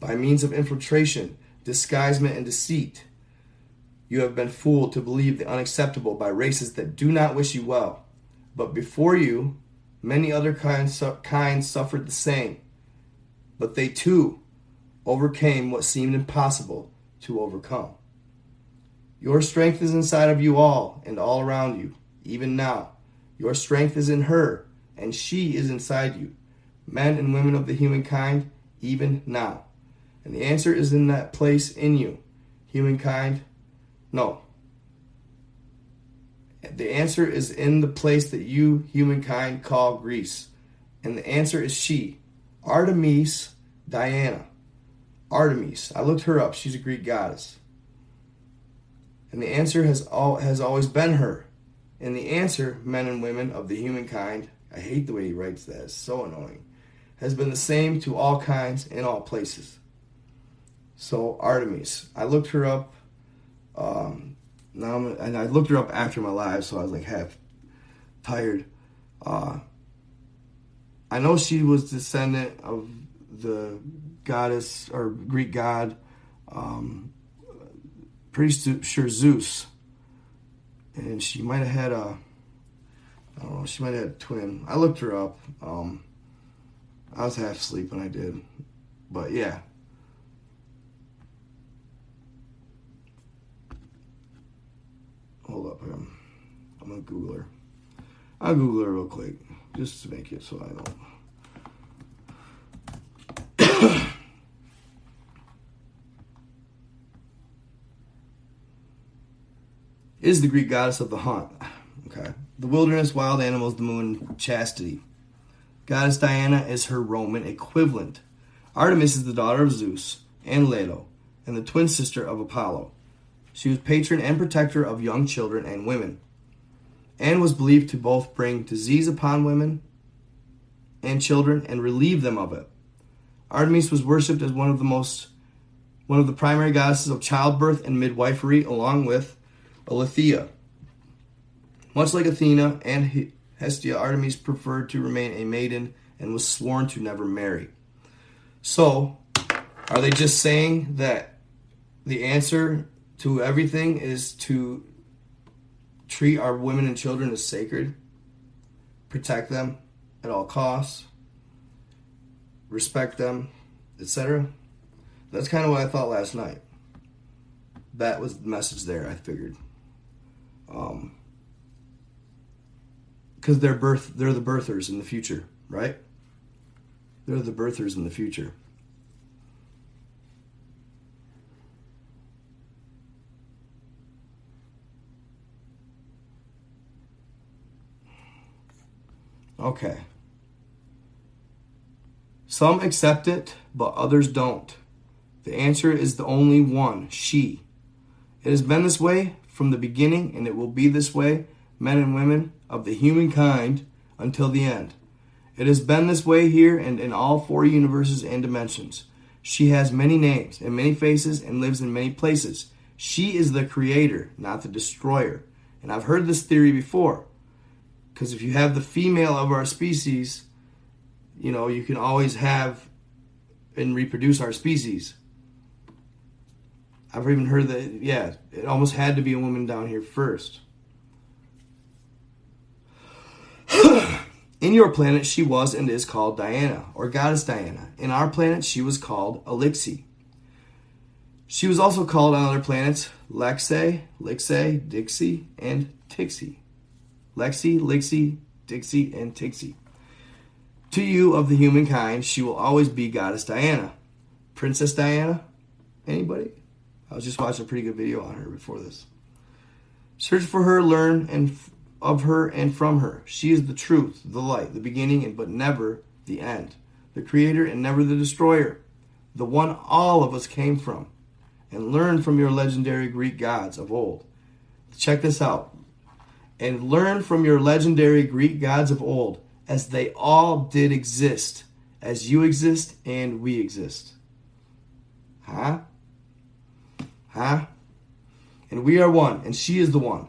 by means of infiltration, disguisement, and deceit, you have been fooled to believe the unacceptable by races that do not wish you well. But before you, many other kinds suffered the same. But they too overcame what seemed impossible to overcome. Your strength is inside of you all and all around you, even now. Your strength is in her, and she is inside you, men and women of the humankind, even now. And the answer is in that place in you, humankind. No. The answer is in the place that you, humankind, call Greece. And the answer is she, Artemis Diana. Artemis. I looked her up. She's a Greek goddess. And the answer has always been her. And the answer, men and women of the humankind, I hate the way he writes that. It's so annoying. Has been the same to all kinds in all places. So Artemis. I looked her up. And I looked her up after my live, so I was like half tired. I know she was descendant of the goddess or Greek god, pretty sure Zeus, and she might have had she might have had a twin. I looked her up. I was half asleep when I did, but yeah. Hold up, I'm gonna Google her. I'll Google her real quick, just to make it so I don't. Is the Greek goddess of the hunt. Okay. The wilderness, wild animals, the moon, chastity. Goddess Diana is her Roman equivalent. Artemis is the daughter of Zeus and Leto, and the twin sister of Apollo. She was patron and protector of young children and women, and was believed to both bring disease upon women and children and relieve them of it. Artemis was worshipped as one of the primary goddesses of childbirth and midwifery, along with Aletheia. Much like Athena and Hestia, Artemis preferred to remain a maiden and was sworn to never marry. So, are they just saying that the answer to everything is to treat our women and children as sacred, protect them at all costs, respect them, etc.? That's kind of what I thought last night. That was the message there, I figured. Because they're the birthers in the future, right? They're the birthers in the future. Okay. Some accept it, but others don't. The answer is the only one, she. It has been this way from the beginning, and it will be this way, men and women of the humankind, until the end. It has been this way here and in all four universes and dimensions. She has many names and many faces and lives in many places. She is the creator, not the destroyer. And I've heard this theory before. Because if you have the female of our species, you know, you can always have and reproduce our species. I've even heard that, yeah, it almost had to be a woman down here first. In your planet, she was and is called Diana, or Goddess Diana. In our planet, she was called Elixir. She was also called on other planets Lexi, Dixie, and Tixie. Lexi, Lixie, Dixie, and Tixie. To you of the humankind, she will always be Goddess Diana. Princess Diana? Anybody? I was just watching a pretty good video on her before this. Search for her, learn of her and from her. She is the truth, the light, the beginning, but never the end. The creator and never the destroyer. The one all of us came from. And learn from your legendary Greek gods of old. Check this out. And learn from your legendary Greek gods of old, as they all did exist, as you exist and we exist. Huh? And we are one, and she is the one.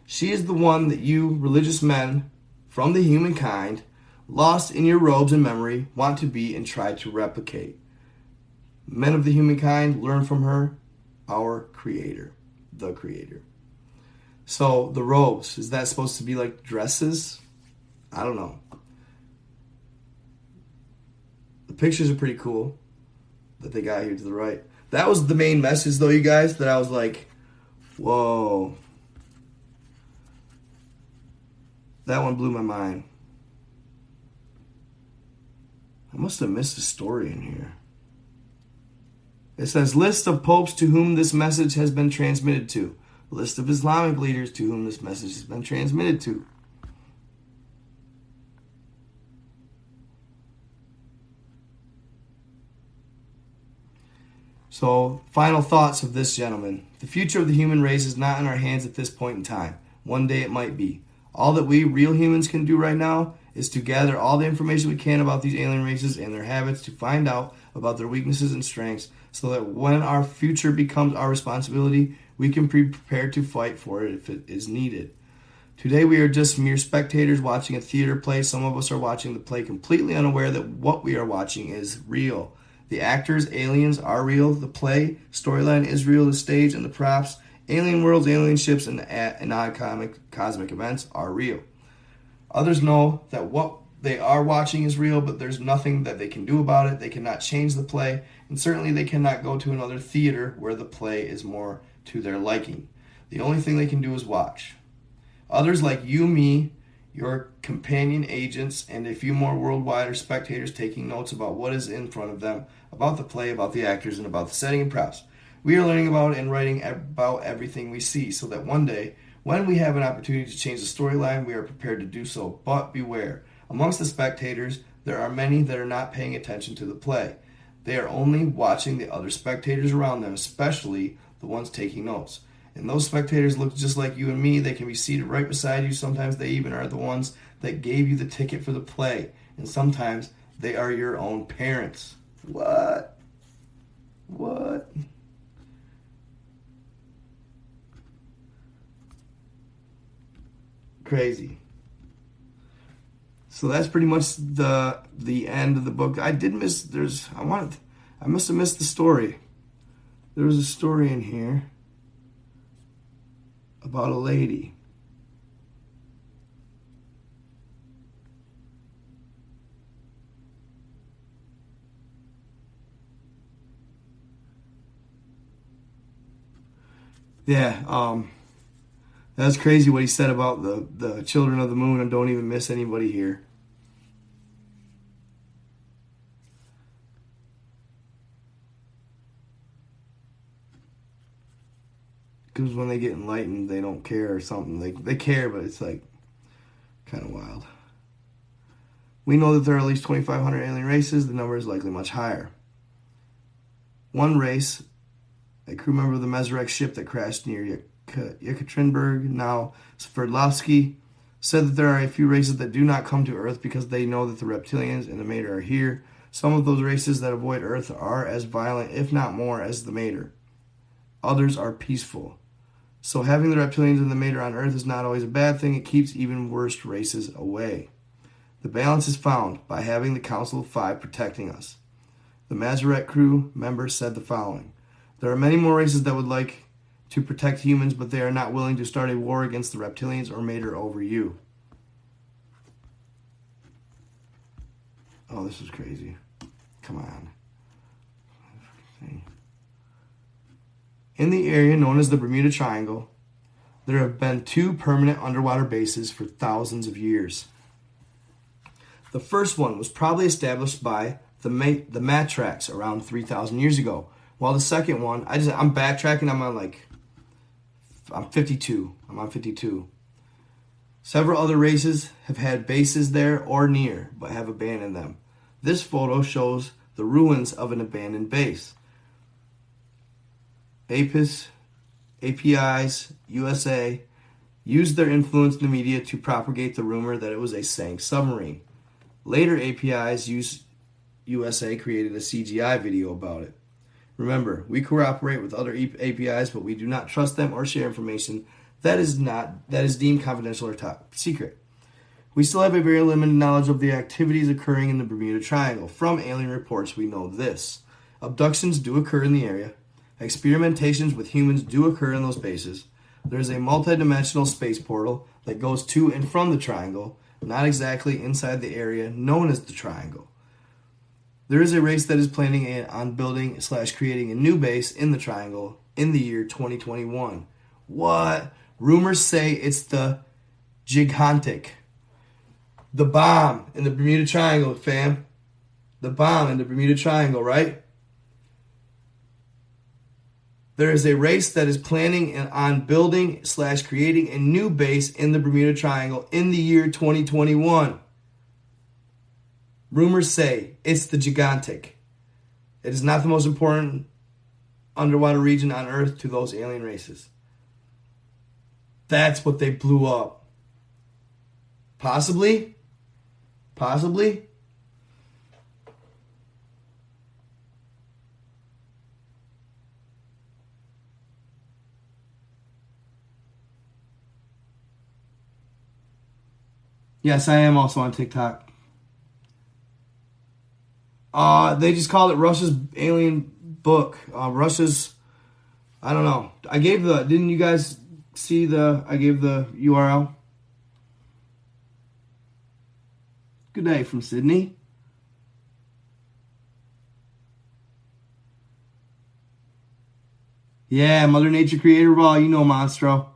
She is the one that you, religious men from the humankind, lost in your robes and memory, want to be and try to replicate. Men of the humankind, learn from her, our creator, the creator. So the robes, is that supposed to be like dresses? I don't know. The pictures are pretty cool that they got here to the right. That was the main message though, you guys, that I was like, whoa. That one blew my mind. I must have missed a story in here. It says, list of popes to whom this message has been transmitted to. List of Islamic leaders to whom this message has been transmitted to. So, final thoughts of this gentleman. The future of the human race is not in our hands at this point in time. One day it might be. All that we real humans can do right now is to gather all the information we can about these alien races and their habits, to find out about their weaknesses and strengths, so that when our future becomes our responsibility, we can be prepared to fight for it if it is needed. Today we are just mere spectators watching a theater play. Some of us are watching the play completely unaware that what we are watching is real. The actors, aliens, are real. The play, storyline is real. The stage and the props, alien worlds, alien ships, and cosmic events are real. Others know that what they are watching is real, but there's nothing that they can do about it. They cannot change the play, and certainly they cannot go to another theater where the play is more to their liking. The only thing they can do is watch. Others like you, me, your companion agents, and a few more worldwide are spectators taking notes about what is in front of them, about the play, about the actors, and about the setting and props. We are learning about and writing about everything we see, so that one day, when we have an opportunity to change the storyline, we are prepared to do so. But beware, amongst the spectators, there are many that are not paying attention to the play. They are only watching the other spectators around them, especially the ones taking notes. And those spectators look just like you and me. They can be seated right beside you. Sometimes they even are the ones that gave you the ticket for the play. And sometimes they are your own parents. What? Crazy. So that's pretty much the end of the book. I must have missed the story. There was a story in here about a lady. Yeah, that's crazy what he said about the children of the moon, and don't even miss anybody here. Because when they get enlightened, they don't care or something. They care, but it's like kind of wild. We know that there are at least 2,500 alien races. The number is likely much higher. One race a crew member of the Mesrec ship that crashed near Yekaterinburg, now Sverdlovsky, said that there are a few races that do not come to Earth because they know that the reptilians and the Mater are here. Some of those races that avoid Earth are as violent, if not more, as the Mater. Others are peaceful. So having the reptilians and the Mater on Earth is not always a bad thing. It keeps even worse races away. The balance is found by having the Council of Five protecting us. The Mazarek crew member said the following: there are many more races that would like to protect humans, but they are not willing to start a war against the reptilians or Mater over you. Oh, this is crazy. Come on. In the area known as the Bermuda Triangle, there have been 2 permanent underwater bases for thousands of years. The first one was probably established by the Matrax around 3,000 years ago, while the second one, I'm backtracking, I'm 52. I'm on 52. Several other races have had bases there or near, but have abandoned them. This photo shows the ruins of an abandoned base. APIs, USA, used their influence in the media to propagate the rumor that it was a sank submarine. Later, APIs USA created a CGI video about it. Remember, we cooperate with other APIs, but we do not trust them or share information that is deemed confidential or top secret. We still have a very limited knowledge of the activities occurring in the Bermuda Triangle. From alien reports, we know this: abductions do occur in the area. Experimentations with humans do occur in those bases. There is a multi-dimensional space portal that goes to and from the triangle, not exactly inside the area known as the triangle. There is a race that is planning on building/creating a new base in the triangle in the year 2021. What? Rumors say it's the Gigantic. The bomb in the Bermuda Triangle, fam. The bomb in the Bermuda Triangle, right? There is a race that is planning on building/creating a new base in the Bermuda Triangle in the year 2021. Rumors say it's the Gigantic. It is not the most important underwater region on Earth to those alien races. That's what they blew up. Possibly? Yes, I am also on TikTok. They just called it Russia's alien book. Russia's, I don't know. Didn't you guys see I gave the URL? Good day from Sydney. Yeah, Mother Nature creator of all, you know, Monstro.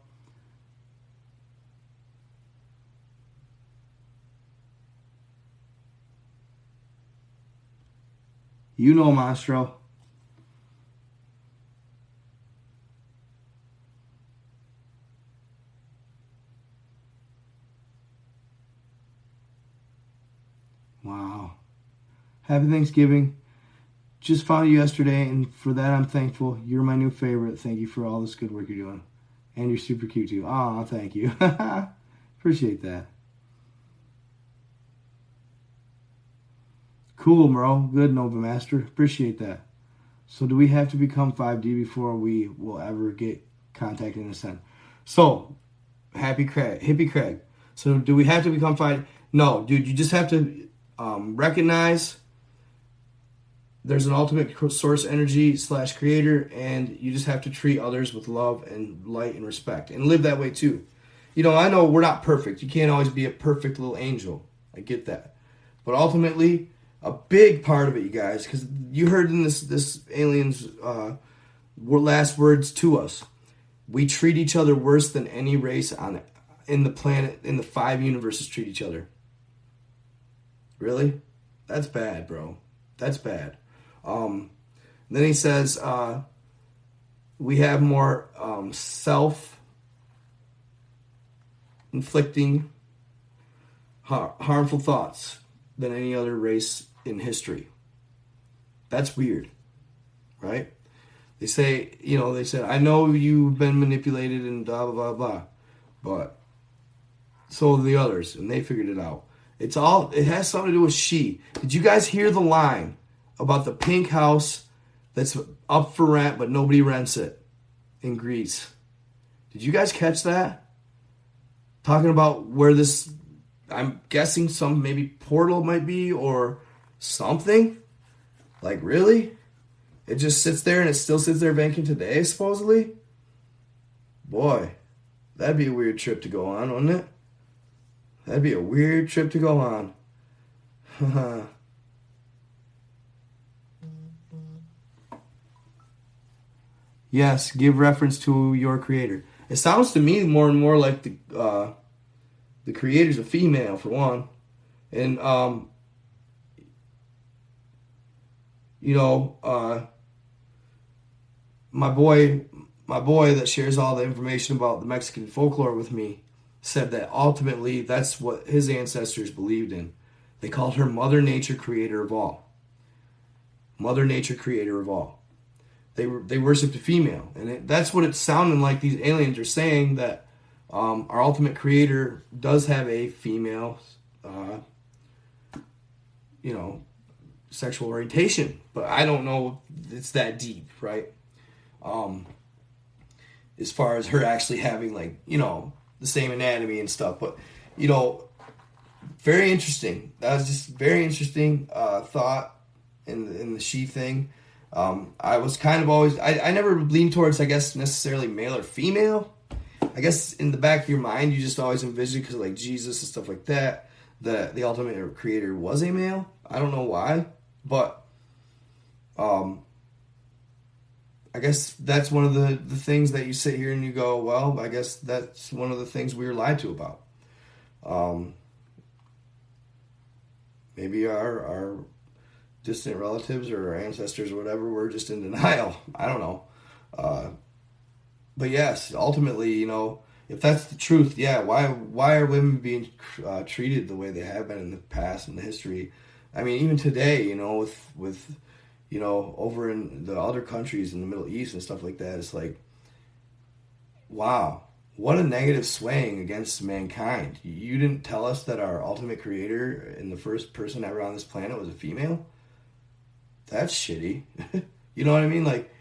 You know, Monstro. Wow. Happy Thanksgiving. Just found you yesterday, and for that I'm thankful. You're my new favorite. Thank you for all this good work you're doing. And you're super cute too. Aw, thank you. Appreciate that. Cool, bro. Good, Nova Master. Appreciate that. So do we have to become 5D before we will ever get contacted in a sense? So, Hippie Craig. So do we have to become 5D? No, dude, you just have to recognize there's an ultimate source energy / creator, and you just have to treat others with love and light and respect and live that way too. You know, I know we're not perfect. You can't always be a perfect little angel. I get that. But ultimately, a big part of it, you guys, because you heard in this alien's last words to us, we treat each other worse than any race in the planet, in the 5 universes treat each other. Really? That's bad, bro. That's bad. Then he says we have more self-inflicting harmful thoughts than any other race in history. That's weird, right? They say, they said, I know you've been manipulated and blah, blah, blah, blah. But so the others, and they figured it out. It has something to do with she. Did you guys hear the line about the pink house that's up for rent, but nobody rents it in Greece? Did you guys catch that? Talking about where this, I'm guessing some maybe portal might be or something. Like, really? It just sits there and it still sits there vacant today, supposedly? Boy, that'd be a weird trip to go on, wouldn't it? That'd be a weird trip to go on. Yes, give reference to your creator. It sounds to me more and more like the creator's a female, for one. And, my boy that shares all the information about the Mexican folklore with me said that ultimately that's what his ancestors believed in. They called her Mother Nature, creator of all. Mother Nature, creator of all. They worshipped a female, and that's what it's sounding like. These aliens are saying that our ultimate creator does have a female, sexual orientation, but I don't know if it's that deep, right? As far as her actually having the same anatomy and stuff, but very interesting. That was just very interesting thought in the she thing. I was kind of always I never leaned towards, I guess, necessarily male or female. I guess in the back of your mind you just always envision, because like Jesus and stuff like that, the ultimate creator was a male. I don't know why, but I guess that's one of the things that you sit here and you go, well, I guess that's one of the things we were lied to about. Maybe our distant relatives or our ancestors or whatever were just in denial. I don't know. But yes, ultimately, if that's the truth, yeah, why are women being treated the way they have been in the past, in the history? I mean, even today, with over in the other countries in the Middle East and stuff like that, it's like, wow, what a negative swaying against mankind. You didn't tell us that our ultimate creator and the first person ever on this planet was a female? That's shitty. You know what I mean? Like,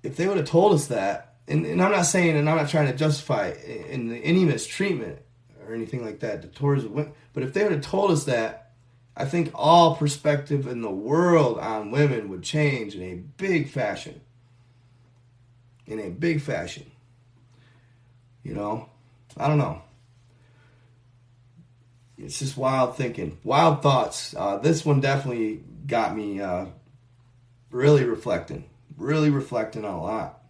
if they would have told us that, and I'm not saying, and I'm not trying to justify any mistreatment or anything like that towards women, but if they would have told us that, I think all perspective in the world on women would change in a big fashion. In a big fashion. I don't know. It's just wild thinking. Wild thoughts. This one definitely got me really reflecting. Really reflecting on a lot.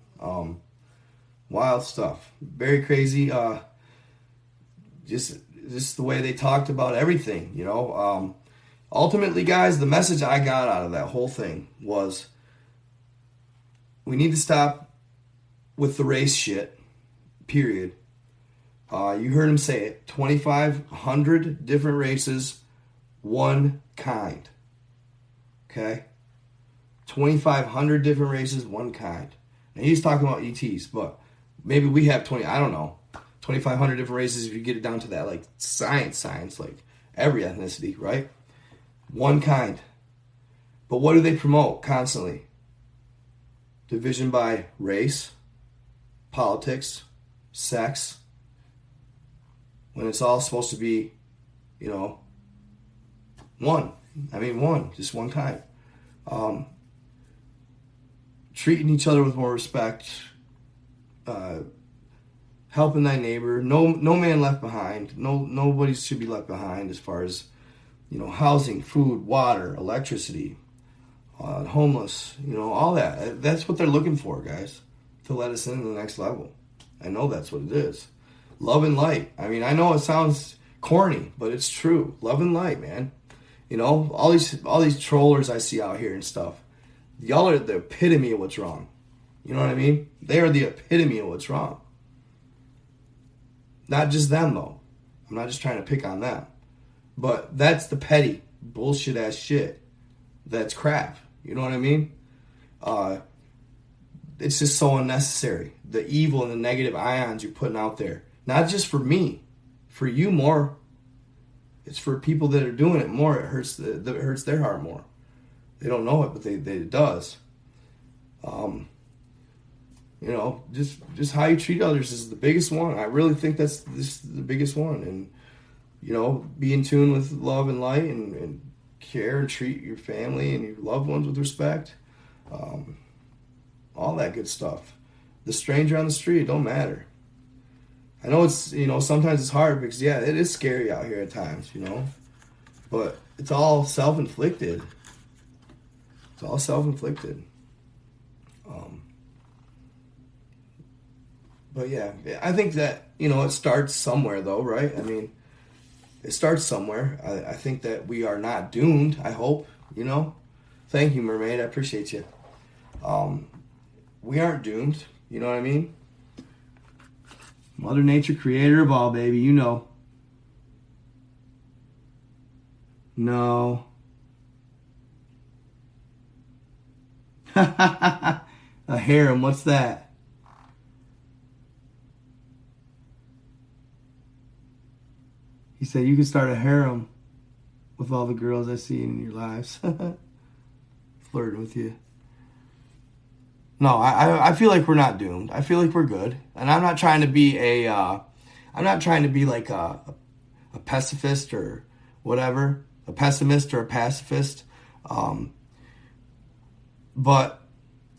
Wild stuff. Very crazy. Just the way they talked about everything, Ultimately, guys, the message I got out of that whole thing was we need to stop with the race shit, period. You heard him say it, 2,500 different races, one kind. Okay? 2,500 different races, one kind. And he's talking about ETs, but maybe we have 2,500 different races if you get it down to that, like science, like every ethnicity, right? One kind. But what do they promote constantly? Division by race, politics, sex. When it's all supposed to be, one. I mean, one. Just one kind. Treating each other with more respect. Helping thy neighbor. No man left behind. Nobody should be left behind as far as housing, food, water, electricity, homeless, all that. That's what they're looking for, guys, to let us into the next level. I know that's what it is. Love and light. I mean, I know it sounds corny, but it's true. Love and light, man. All these trollers I see out here and stuff. Y'all are the epitome of what's wrong. You know what I mean? They are the epitome of what's wrong. Not just them, though. I'm not just trying to pick on them. But that's the petty, bullshit-ass shit. That's crap. You know what I mean? it's just so unnecessary. The evil and the negative ions you're putting out there. Not just for me, for you more. It's for people that are doing it more. It hurts their heart more. They don't know it, but it does. Just how you treat others is the biggest one. I really think that's the biggest one. And, be in tune with love and light and care and treat your family and your loved ones with respect. All that good stuff. The stranger on the street, it don't matter. I know it's, sometimes it's hard because, yeah, it is scary out here at times, But it's all self-inflicted. It's all self-inflicted. But yeah, I think that, it starts somewhere though, right? I mean, it starts somewhere. I think that we are not doomed, I hope, Thank you, Mermaid. I appreciate you. We aren't doomed. You know what I mean? Mother Nature, creator of all, baby. No. A harem, what's that? He said you can start a harem with all the girls I see in your lives. Flirting with you. No, I feel like we're not doomed. I feel like we're good. And I'm not trying to be like a pacifist or whatever. A pessimist or a pacifist. But,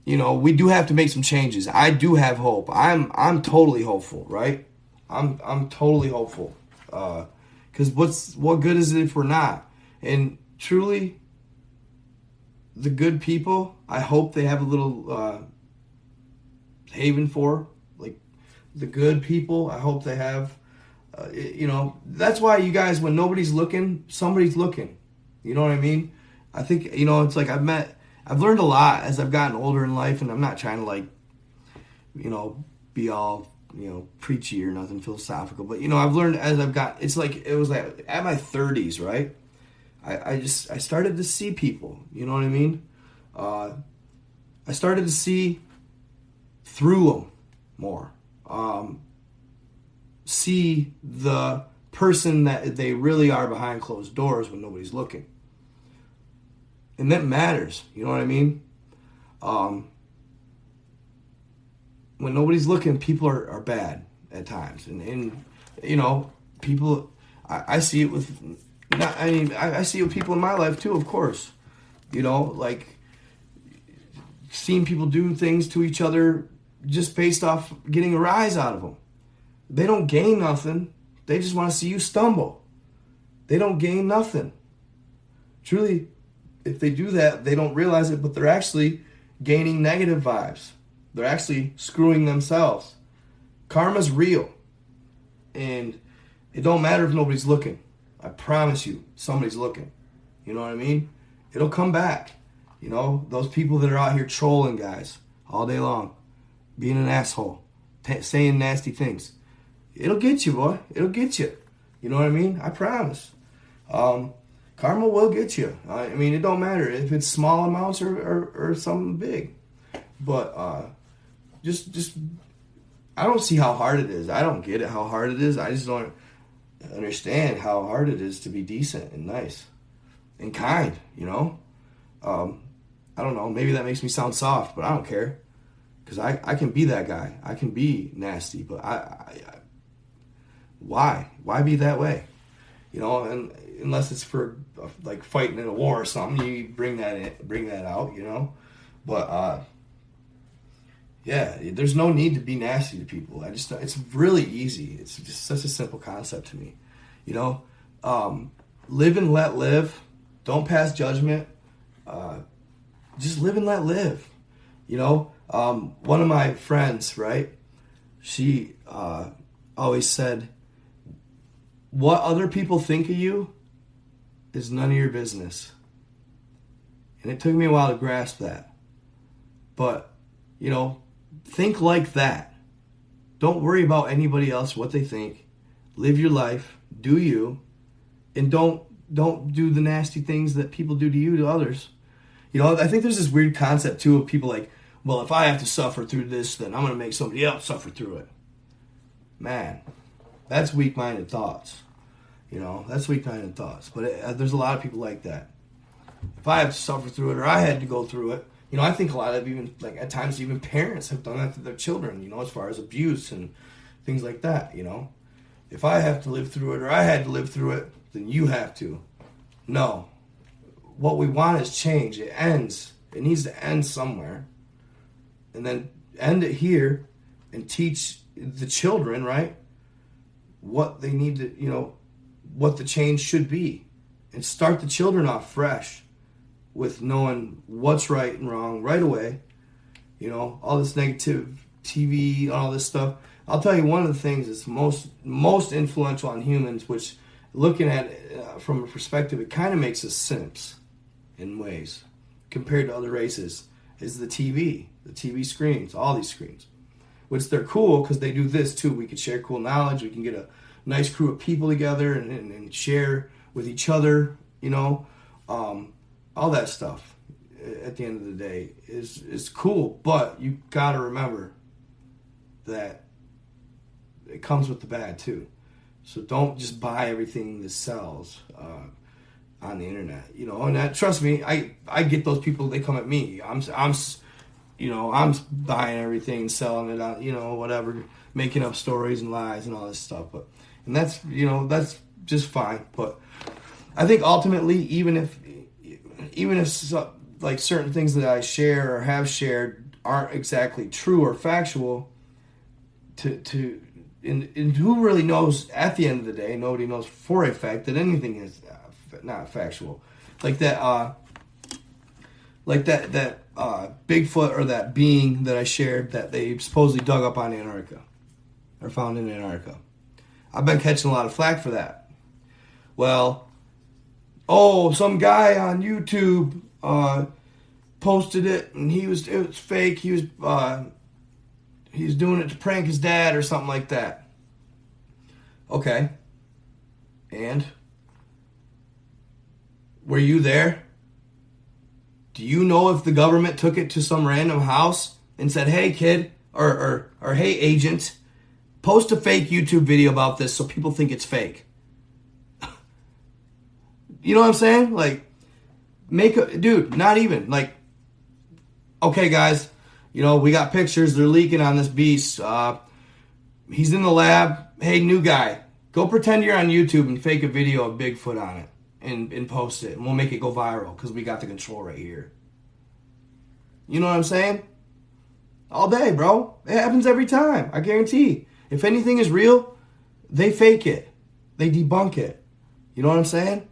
we do have to make some changes. I do have hope. I'm totally hopeful, right? I'm totally hopeful. Because what good is it if we're not? And truly, the good people, I hope they have a little haven for. Like, the good people, I hope they have, that's why you guys, when nobody's looking, somebody's looking. You know what I mean? I think, it's like I've learned a lot as I've gotten older in life, and I'm not trying to, be all, preachy or nothing philosophical. But, I've learned as I've got, it was like at my 30s, right? I started to see people, you know what I mean? I started to see through them more. See the person that they really are behind closed doors when nobody's looking. And that matters, you know what I mean? When nobody's looking, people are bad at times. And people, I see it with, I see it with people in my life too, of course. Like seeing people do things to each other just based off getting a rise out of them. They don't gain nothing. They just want to see you stumble. They don't gain nothing. Truly, if they do that, they don't realize it, but they're actually gaining negative vibes. They're actually screwing themselves. Karma's real. And it don't matter if nobody's looking. I promise you, somebody's looking. You know what I mean? It'll come back. Those people that are out here trolling guys all day long, being an asshole, saying nasty things. It'll get you, boy. It'll get you. You know what I mean? I promise. Karma will get you. It don't matter if it's small amounts or something big. But just I don't see how hard it is. I don't get it how hard it is. I just don't understand how hard it is to be decent and nice and kind, I don't know. Maybe that makes me sound soft, but I don't care. Because I can be that guy. I can be nasty, but why? Why be that way? And unless it's for like fighting in a war or something, you bring that out, But yeah, there's no need to be nasty to people. It's really easy. It's just such a simple concept to me, Live and let live. Don't pass judgment. Just live and let live. One of my friends, right? She always said, what other people think of you is none of your business. And it took me a while to grasp that. But, think like that. Don't worry about anybody else, what they think. Live your life. Do you. And don't do the nasty things that people do to you to others. I think there's this weird concept, too, of people like, well, if I have to suffer through this, then I'm going to make somebody else suffer through it. Man, that's weak-minded thoughts. That's weak-minded thoughts. But there's a lot of people like that. If I have to suffer through it, or I had to go through it, I think a lot of even, like at times even parents have done that to their children, as far as abuse and things like that, If I have to live through it, or I had to live through it, then you have to. No. What we want is change. It ends. It needs to end somewhere. And then end it here and teach the children, right, what they need to, what the change should be. And start the children off fresh with knowing what's right and wrong right away. All this negative TV, all this stuff. I'll tell you, one of the things that's most influential on humans, which looking at it from a perspective, it kind of makes us simps in ways compared to other races, is the TV screens, all these screens. Which they're cool because they do this too. We can share cool knowledge. We can get a nice crew of people together and share with each other, all that stuff at the end of the day is cool. But you got to remember that it comes with the bad too. So don't just buy everything that sells on the internet, And that, trust me, I get those people. They come at me. I'm buying everything and selling it on, whatever, making up stories and lies and all this stuff. And that's just fine. But I think ultimately, even if like certain things that I share or have shared aren't exactly true or factual, and who really knows at the end of the day? Nobody knows for a fact that anything is not factual. Like that Bigfoot, or that being that I shared that they supposedly dug up on Antarctica, or found in Antarctica. I've been catching a lot of flack for that. Well, some guy on YouTube posted it, and it was fake. He was doing it to prank his dad or something like that. Okay. And were you there? Do you know if the government took it to some random house and said, hey, kid, or hey, agent, post a fake YouTube video about this so people think it's fake? You know what I'm saying? Like, not even. Like, okay, guys, we got pictures. They're leaking on this beast. He's in the lab. Hey, new guy, go pretend you're on YouTube and fake a video of Bigfoot on it. And post it, and we'll make it go viral because we got the control right here. You know what I'm saying? All day, bro. It happens every time. I guarantee. If anything is real, they fake it. They debunk it. You know what I'm saying?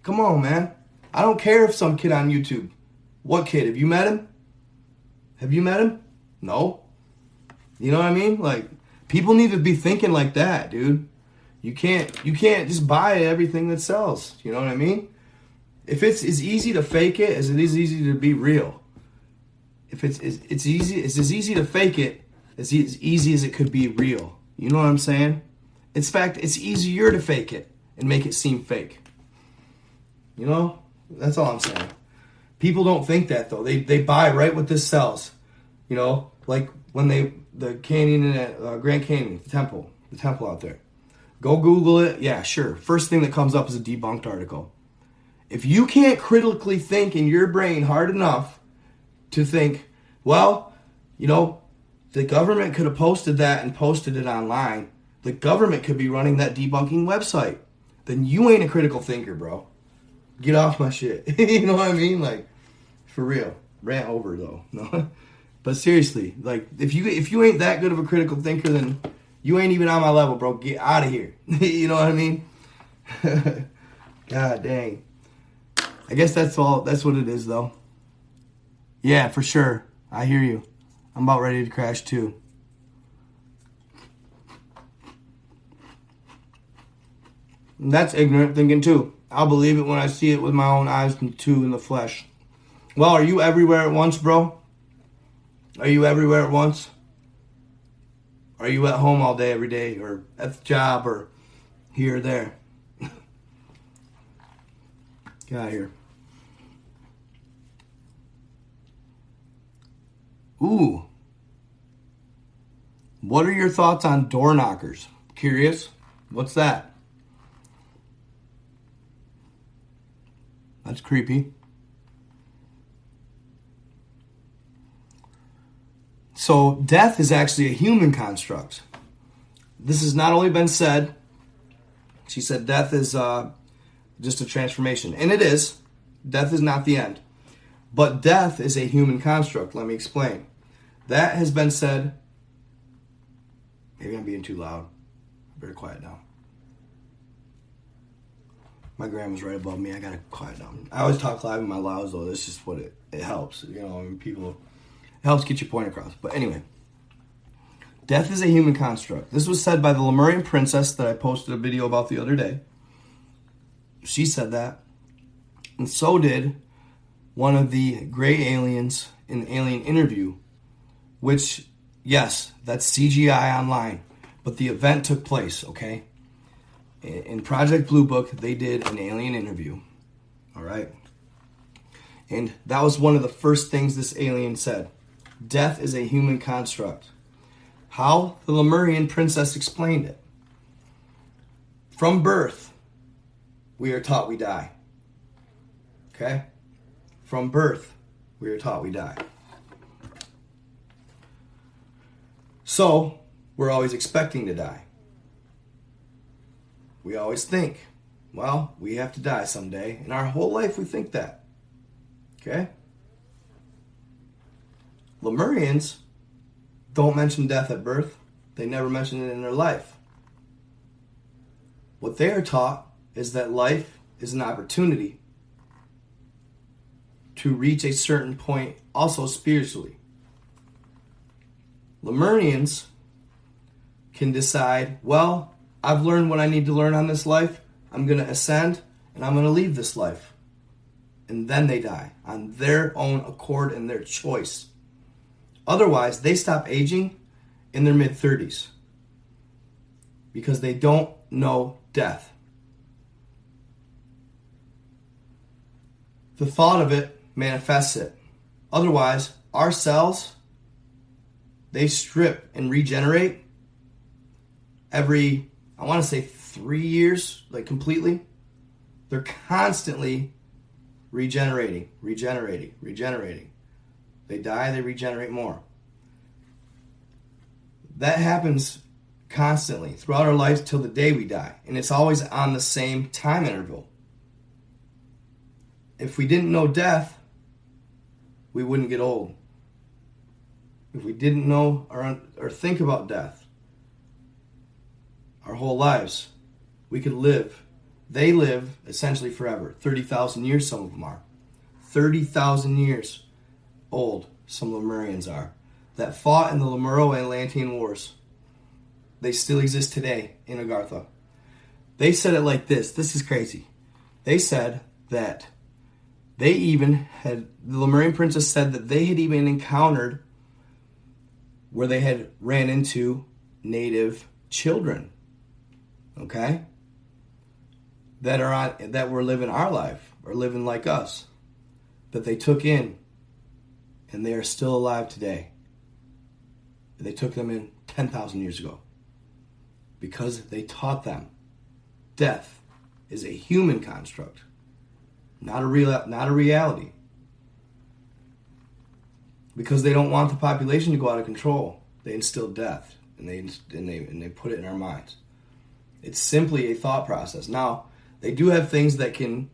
Come on, man. I don't care if some kid on YouTube. What kid? Have you met him? Have you met him? No. You know what I mean? Like, people need to be thinking like that, dude. You can't just buy everything that sells. You know what I mean? If it's as easy to fake it as it is easy to be real. If it's as easy to fake it as easy as it could be real. You know what I'm saying? In fact, it's easier to fake it and make it seem fake. That's all I'm saying. People don't think that though. They buy right what this sells. Like when the canyon at Grand Canyon, the temple out there. Go Google it. Yeah, sure. First thing that comes up is a debunked article. If you can't critically think in your brain hard enough to think, well, the government could have posted that and posted it online. The government could be running that debunking website. Then you ain't a critical thinker, bro. Get off my shit. You know what I mean? Like, for real. Rant over, though. No. But seriously, like, if you ain't that good of a critical thinker, then you ain't even on my level, bro. Get out of here. You know what I mean? God dang. I guess that's what it is, though. Yeah, for sure. I hear you. I'm about ready to crash, too. And that's ignorant thinking, too. I'll believe it when I see it with my own eyes, too, in the flesh. Well, are you everywhere at once, bro? Are you everywhere at once? Are you at home all day, every day, or at the job, or here or there? Get out of here. Ooh. What are your thoughts on door knockers? Curious? What's that? That's creepy. So death is actually a human construct. This has not only been said, she said death is just a transformation. And it is. Death is not the end. But death is a human construct. Let me explain. That has been said. Maybe I'm being too loud. I better quiet down. My grandma's right above me. I gotta quiet down. I always talk loud in my louds, though. That's just what it helps. You know, I mean, people, it helps get your point across. But anyway, death is a human construct. This was said by the Lemurian princess that I posted a video about the other day. She said that. And so did one of the gray aliens in the Alien Interview, which, yes, that's CGI online, but the event took place, okay? In Project Blue Book, they did an alien interview, all right? And that was one of the first things this alien said. Death is a human construct. How? The Lemurian princess explained it. From birth, we are taught we die. Okay? From birth, we are taught we die. So, we're always expecting to die. We always think, well, we have to die someday. And our whole life we think that. Okay? Lemurians don't mention death at birth. They never mention it in their life. What they are taught is that life is an opportunity to reach a certain point, also spiritually. Lemurians can decide, well, I've learned what I need to learn on this life. I'm going to ascend and I'm going to leave this life. And then they die on their own accord and their choice. Otherwise, they stop aging in their mid-30s because they don't know death. The thought of it manifests it. Otherwise, our cells, they strip and regenerate every, I want to say 3 years, like completely. They're constantly regenerating. They die, they regenerate more. That happens constantly throughout our lives till the day we die. And it's always on the same time interval. If we didn't know death, we wouldn't get old. If we didn't know or think about death our whole lives, we could live. They live essentially forever. 30,000 years, some of them are. 30,000 years old, some Lemurians are. That fought in the Lemuro-Atlantean Wars. They still exist today in Agartha. They said it like this. This is crazy. They said that they even had, the Lemurian princess said that they had even encountered where they had ran into native children, okay, that were living our life or living like us, that they took in, and they are still alive today. They took them in 10,000 years ago because they taught them death is a human construct, not a reality. Because they don't want the population to go out of control, they instill death and they put it in our minds. It's simply a thought process. Now, they do have things that can,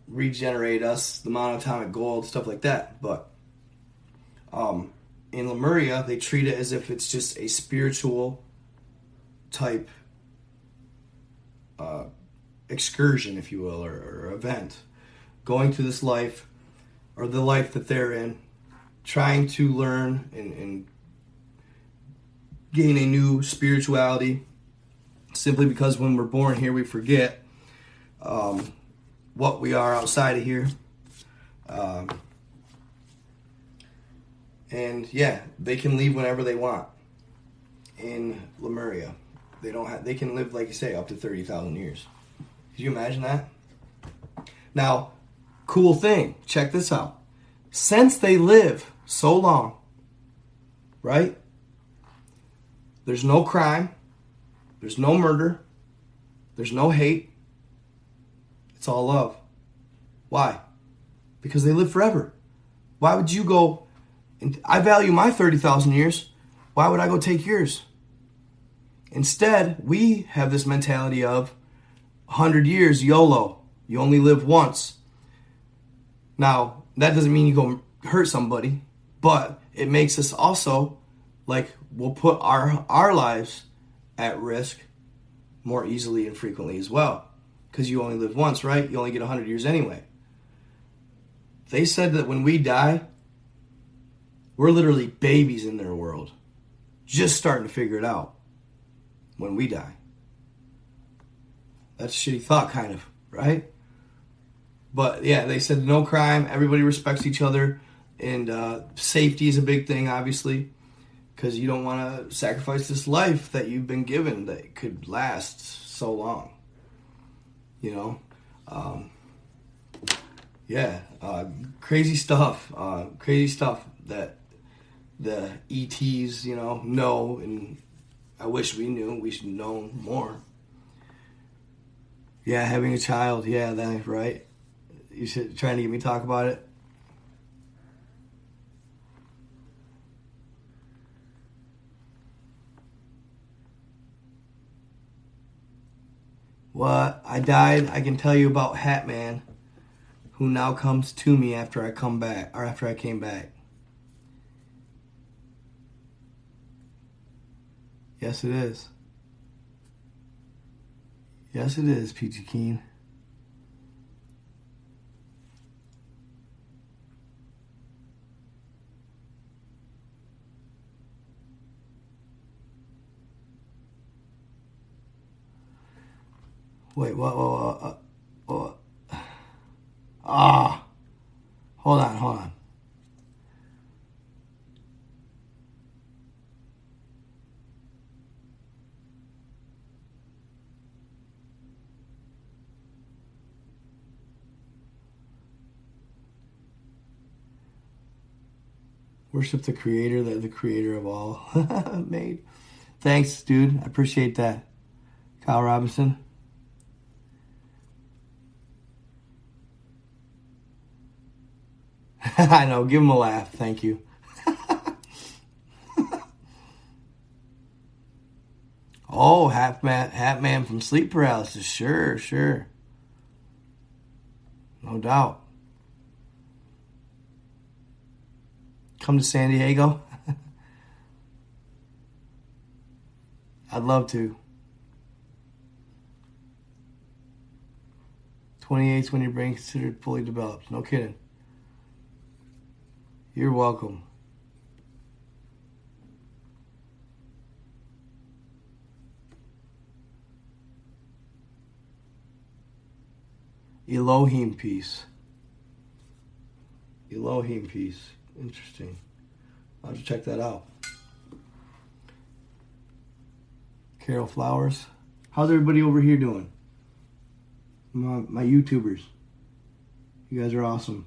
regenerate us, the monatomic gold, stuff like that. But in Lemuria, they treat it as if it's just a spiritual type excursion, if you will, or event. Going through this life, or the life that they're in, trying to learn and gain a new spirituality, simply because when we're born here, we forget what we are outside of here. And yeah, they can leave whenever they want in Lemuria. They can live, like you say, up to 30,000 years. Could you imagine that? Now, cool thing, check this out. since they live so long, right? There's no crime. There's no murder. There's no hate. It's all love. Why? Because they live forever. Why would you go? And I value my 30,000 years. Why would I go take yours? Instead, we have this mentality of 100 years, YOLO. You only live once. Now, that doesn't mean you go hurt somebody, but it makes us also, like, we'll put our lives at risk more easily and frequently as well. Because you only live once, right? You only get 100 years anyway. They said that when we die, we're literally babies in their world. Just starting to figure it out when we die. That's a shitty thought, kind of, right? But yeah, they said no crime, everybody respects each other, and safety is a big thing, obviously, because you don't want to sacrifice this life that you've been given that could last so long. You know? Crazy stuff. Crazy stuff that the ETs, know, and I wish we knew. We should know more. Yeah, having a child. Yeah, that's right. You should trying to get me to talk about it. What? I died. I can tell you about Hat Man, who now comes to me after I come back, or after I came back. Yes, it is. Yes, it is, Peachy Keen. Wait, what? Hold on. Worship the creator that the creator of all made. Thanks, dude. I appreciate that. Kyle Robinson. I know. Give him a laugh. Thank you. Oh, Hat Man from sleep paralysis. Sure. No doubt. Come to San Diego? I'd love to. 28's when your brain considered fully developed. No kidding. You're welcome. Elohim peace. Interesting. I'll have to check that out. Carol Flowers. How's everybody over here doing? My YouTubers. You guys are awesome.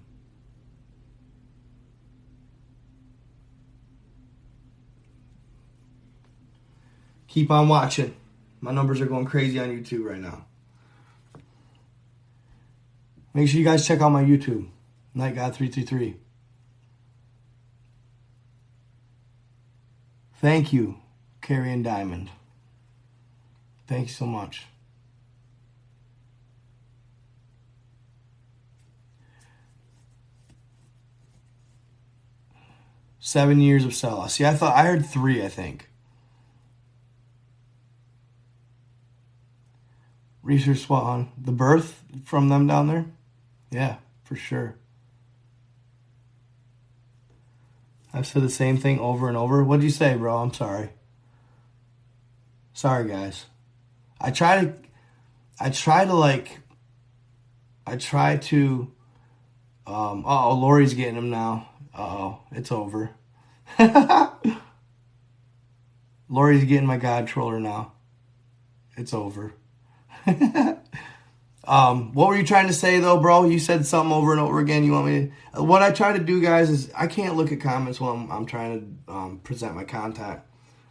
Keep on watching. My numbers are going crazy on YouTube right now. Make sure you guys check out my YouTube. NightGod333. Thank you, Carrie and Diamond. Thank you so much. Seven years of cell. See, I heard 3, I think. Research what on the birth from them down there? Yeah, for sure. I've said the same thing over and over. What'd you say, bro? I'm sorry. Sorry, guys. I try to Lori's getting him now. It's over. Lori's getting my God troller now. It's over. What were you trying to say though, bro? You said something over and over again. You want me to? What I try to do, guys, is I can't look at comments while I'm trying to present my content.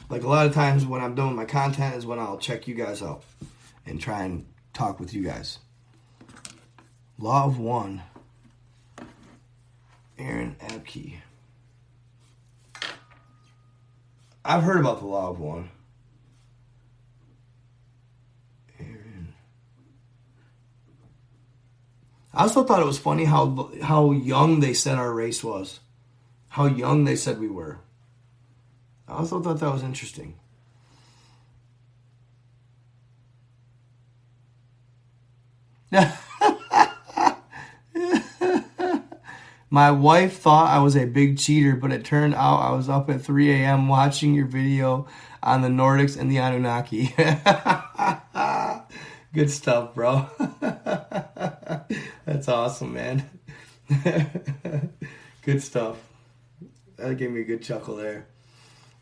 Like a lot of times when I'm doing my content is when I'll check you guys out and try and talk with you guys. Law of One. Aaron Abke. I've heard about the Law of One. Aaron. I also thought it was funny how young they said our race was. How young they said we were. I also thought that was interesting. My wife thought I was a big cheater, but it turned out I was up at 3 a.m. watching your video on the Nordics and the Annunaki. Good stuff, bro. That's awesome, man. Good stuff. That gave me a good chuckle there.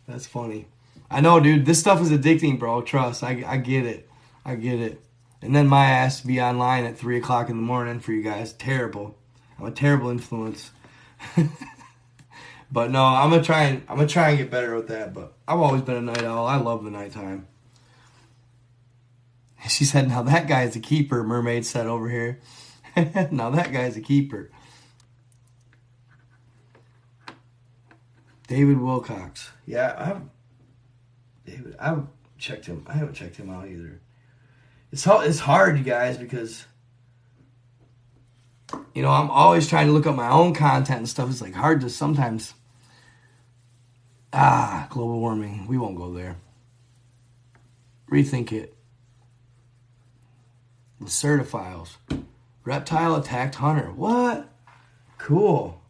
That's funny. I know, dude. This stuff is addicting, bro. Trust. I get it. I get it. And then my ass to be online at 3 o'clock in the morning for you guys. Terrible. I'm a terrible influence. But no, I'm gonna try and get better with that. But I've always been a night owl. I love the nighttime. She said, "Now that guy's a keeper." Mermaid said over here. Now that guy's a keeper. David Wilcox. Yeah, I've checked him. I haven't checked him out either. It's hard, you guys, because I'm always trying to look up my own content and stuff. It's like hard to sometimes. Global warming. We won't go there. Rethink it. The certiphiles. Reptile attacked hunter. What? Cool.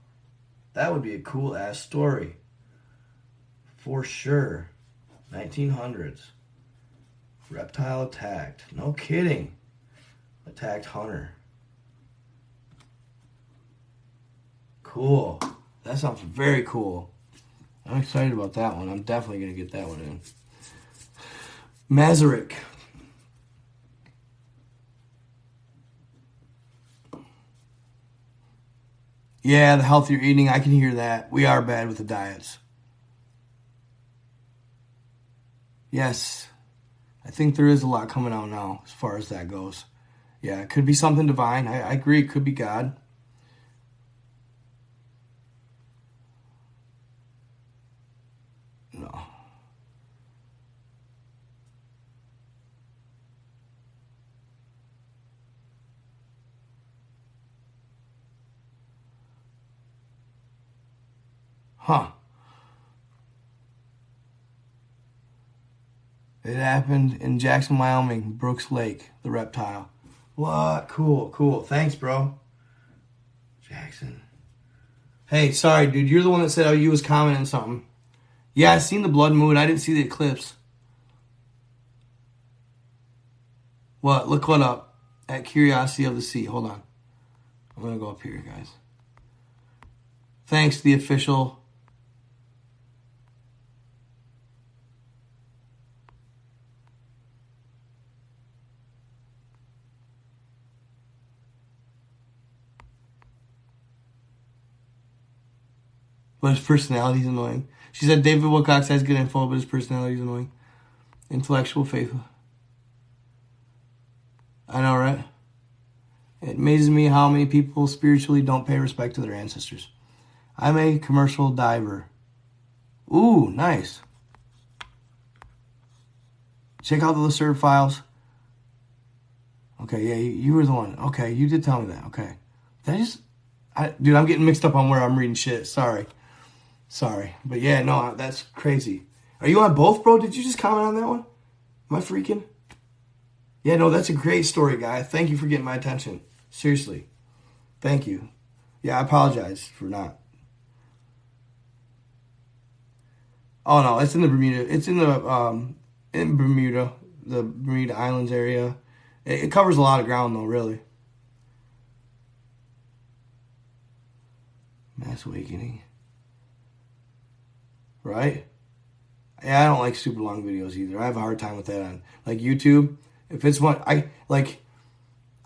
That would be a cool ass story. For sure. 1900s. Reptile attacked. No kidding. Attacked hunter. Cool. That sounds very cool. I'm excited about that one. I'm definitely going to get that one in. Masaryk. Yeah, the healthier eating, I can hear that. We are bad with the diets. Yes. I think there is a lot coming out now as far as that goes. Yeah, it could be something divine. I agree. It could be God. No. Huh. It happened in Jackson, Wyoming, Brooks Lake, the reptile. What? Cool, cool. Thanks, bro. Jackson. Hey, sorry, dude. You're the one that said you was commenting something. Yeah, I seen the blood moon. I didn't see the eclipse. What? Look what up. At Curiosity of the Sea. Hold on. I'm going to go up here, guys. Thanks, the official. But his personality's annoying. She said David Wilcox has good info, but his personality's annoying. Intellectual faith. I know, right? It amazes me how many people spiritually don't pay respect to their ancestors. I'm a commercial diver. Ooh, nice. Check out the Listserv files. Okay, yeah, you were the one. Okay, you did tell me that. Okay. Dude, I'm getting mixed up on where I'm reading shit. Sorry. But yeah, no, that's crazy. Are you on both, bro? Did you just comment on that one? Am I freaking? Yeah, no, that's a great story, guy. Thank you for getting my attention. Seriously. Thank you. Yeah, I apologize for not. Oh, no, it's in the Bermuda. It's in Bermuda, the Bermuda Islands area. It covers a lot of ground, though, really. Mass awakening. Right? Yeah, I don't like super long videos either. I have a hard time with that on like YouTube. If it's one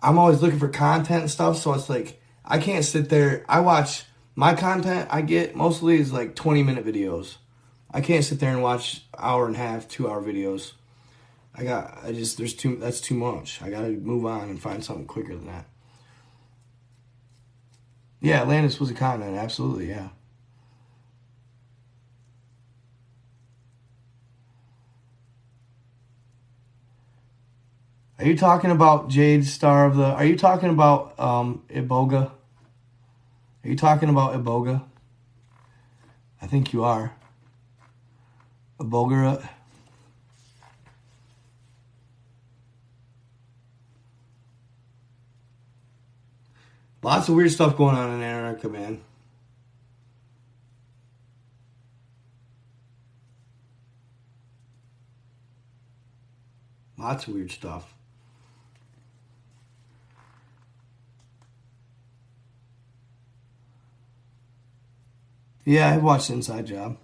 I'm always looking for content and stuff, so it's like I can't sit there. I watch my content I get mostly is like 20-minute videos. I can't sit there and watch hour and a half, 2-hour videos. That's too much. I gotta move on and find something quicker than that. Yeah, Atlantis was a continent, absolutely, yeah. Are you talking about Jade Star of the... Are you talking about Iboga? Are you talking about Iboga? I think you are. Iboga. Lots of weird stuff going on in Antarctica, man. Lots of weird stuff. Yeah, I watched Inside Job.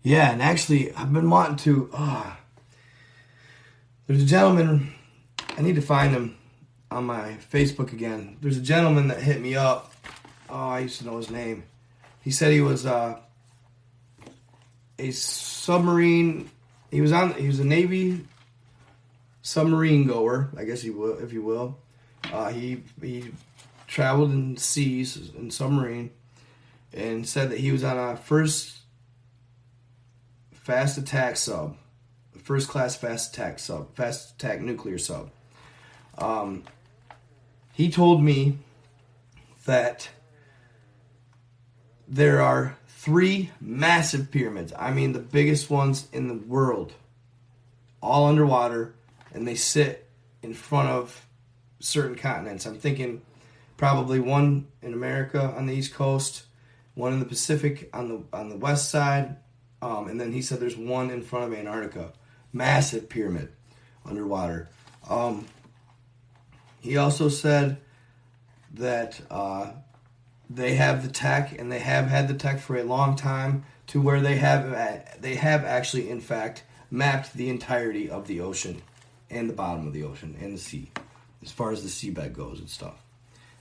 Yeah, and actually, I've been wanting to... there's a gentleman... I need to find him on my Facebook again. There's a gentleman that hit me up. Oh, I used to know his name. He said he was a submarine... He was a Navy submarine goer, I guess he will, if you will. He traveled in seas in submarine and said that he was on a first class fast attack nuclear sub. He told me that there are 3 massive pyramids. I mean, the biggest ones in the world, all underwater, and they sit in front of certain continents. I'm thinking probably one in America on the East Coast, one in the Pacific on the west side, and then he said there's one in front of Antarctica. Massive pyramid underwater. He also said that they have the tech, and they have had the tech for a long time, to where they have actually, in fact, mapped the entirety of the ocean and the bottom of the ocean and the sea, as far as the seabed goes and stuff.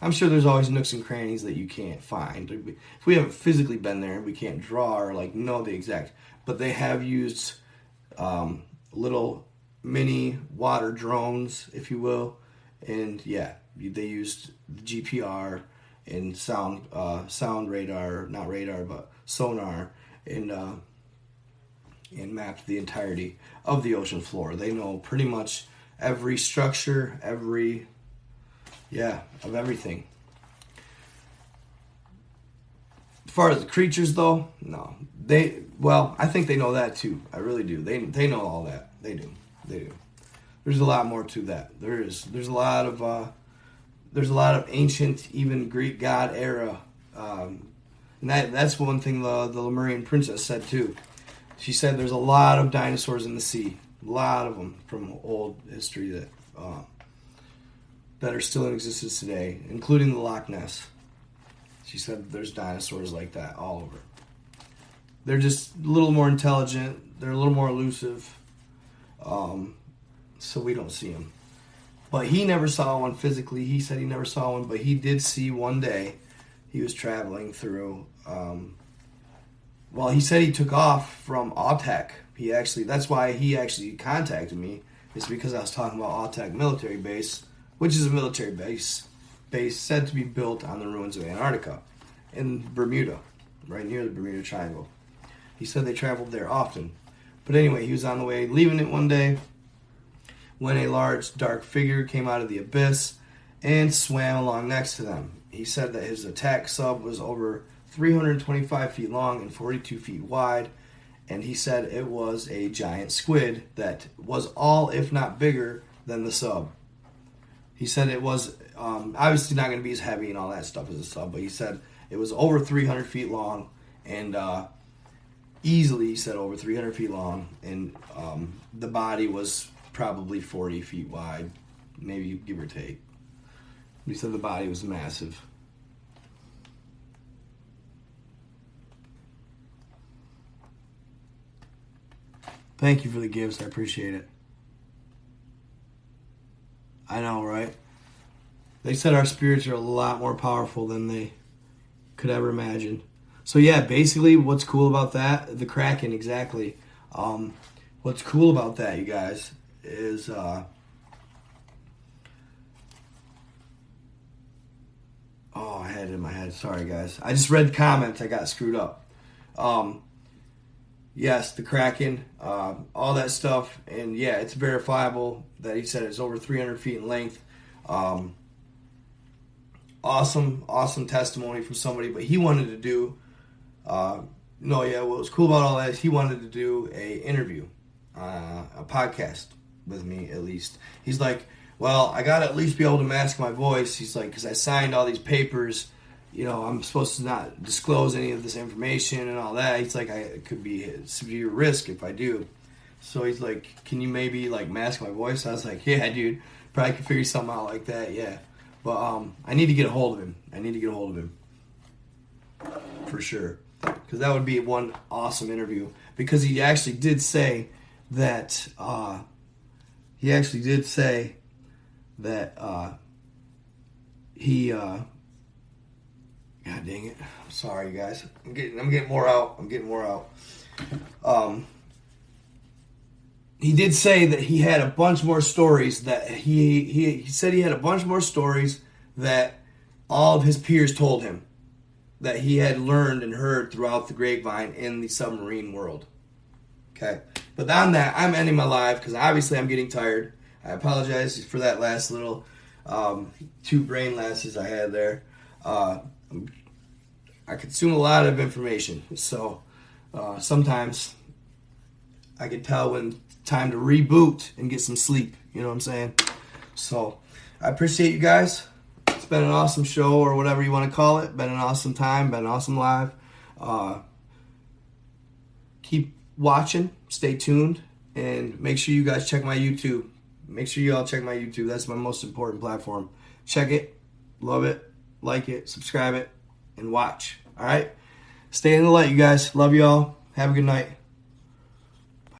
I'm sure there's always nooks and crannies that you can't find. If we haven't physically been there, we can't draw or know the exact. But they have used little mini water drones, if you will, and yeah, they used GPR and sound radar, not radar, but sonar, and mapped the entirety of the ocean floor. They know pretty much every structure, of everything. As far as the creatures, though, no. I think they know that too. I really do. They know all that. They do. There's a lot more to that. There's a lot of ancient, even Greek god era. And that's one thing the Lemurian princess said too. She said there's a lot of dinosaurs in the sea. A lot of them from old history that are still in existence today, including the Loch Ness. She said there's dinosaurs like that all over. They're just a little more intelligent. They're a little more elusive. So we don't see them. But he never saw one physically. He said he never saw one, but he did see one day. He was traveling through... he said he took off from Autek. That's why he actually contacted me. Is because I was talking about Autek military base, which is a military base said to be built on the ruins of Antarctica in Bermuda, right near the Bermuda Triangle. He said they traveled there often. But anyway, he was on the way leaving it one day when a large dark figure came out of the abyss and swam along next to them. He said that his attack sub was over 325 feet long and 42 feet wide, and he said it was a giant squid that was all, if not bigger, than the sub. He said it was obviously not going to be as heavy and all that stuff as a sub, but he said it was over 300 feet long and easily, he said, over 300 feet long, and the body was probably 40 feet wide, maybe give or take. He said the body was massive. Thank you for the gifts. I appreciate it. I know, right? They said our spirits are a lot more powerful than they could ever imagine. So yeah, basically what's cool about that, the Kraken, exactly. What's cool about that, you guys, is I had it in my head. Sorry, guys. I just read the comments. I got screwed up. Yes, the Kraken, all that stuff. And yeah, it's verifiable that he said it's over 300 feet in length. Awesome testimony from somebody. But he wanted to do, what was cool about all that is he wanted to do a interview, a podcast with me at least. He's like, well, I got to at least be able to mask my voice. He's like, because I signed all these papers, I'm supposed to not disclose any of this information and all that. He's like, it could be a severe risk if I do. So he's like, can you maybe like mask my voice? I was like, yeah, dude, probably could figure something out like that, yeah. But I need to get a hold of him. For sure. Because that would be one awesome interview. Because he actually did say that, God dang it. I'm sorry, you guys. I'm getting more out. He did say that he had a bunch more stories that he said he had a bunch more stories that all of his peers told him that he had learned and heard throughout the grapevine in the submarine world. Okay. But on that, I'm ending my live because obviously I'm getting tired. I apologize for that last little 2 brain lasts I had there. I consume a lot of information, so sometimes I can tell when it's time to reboot and get some sleep. You know what I'm saying? So I appreciate you guys. It's been an awesome show, or whatever you want to call it. Been an awesome time. Been an awesome live. Keep watching. Stay tuned, and make sure you guys check my YouTube. Make sure you all check my YouTube. That's my most important platform. Check it. Love it. Like it. Subscribe it. And watch. All right? Stay in the light, you guys. Love you all. Have a good night.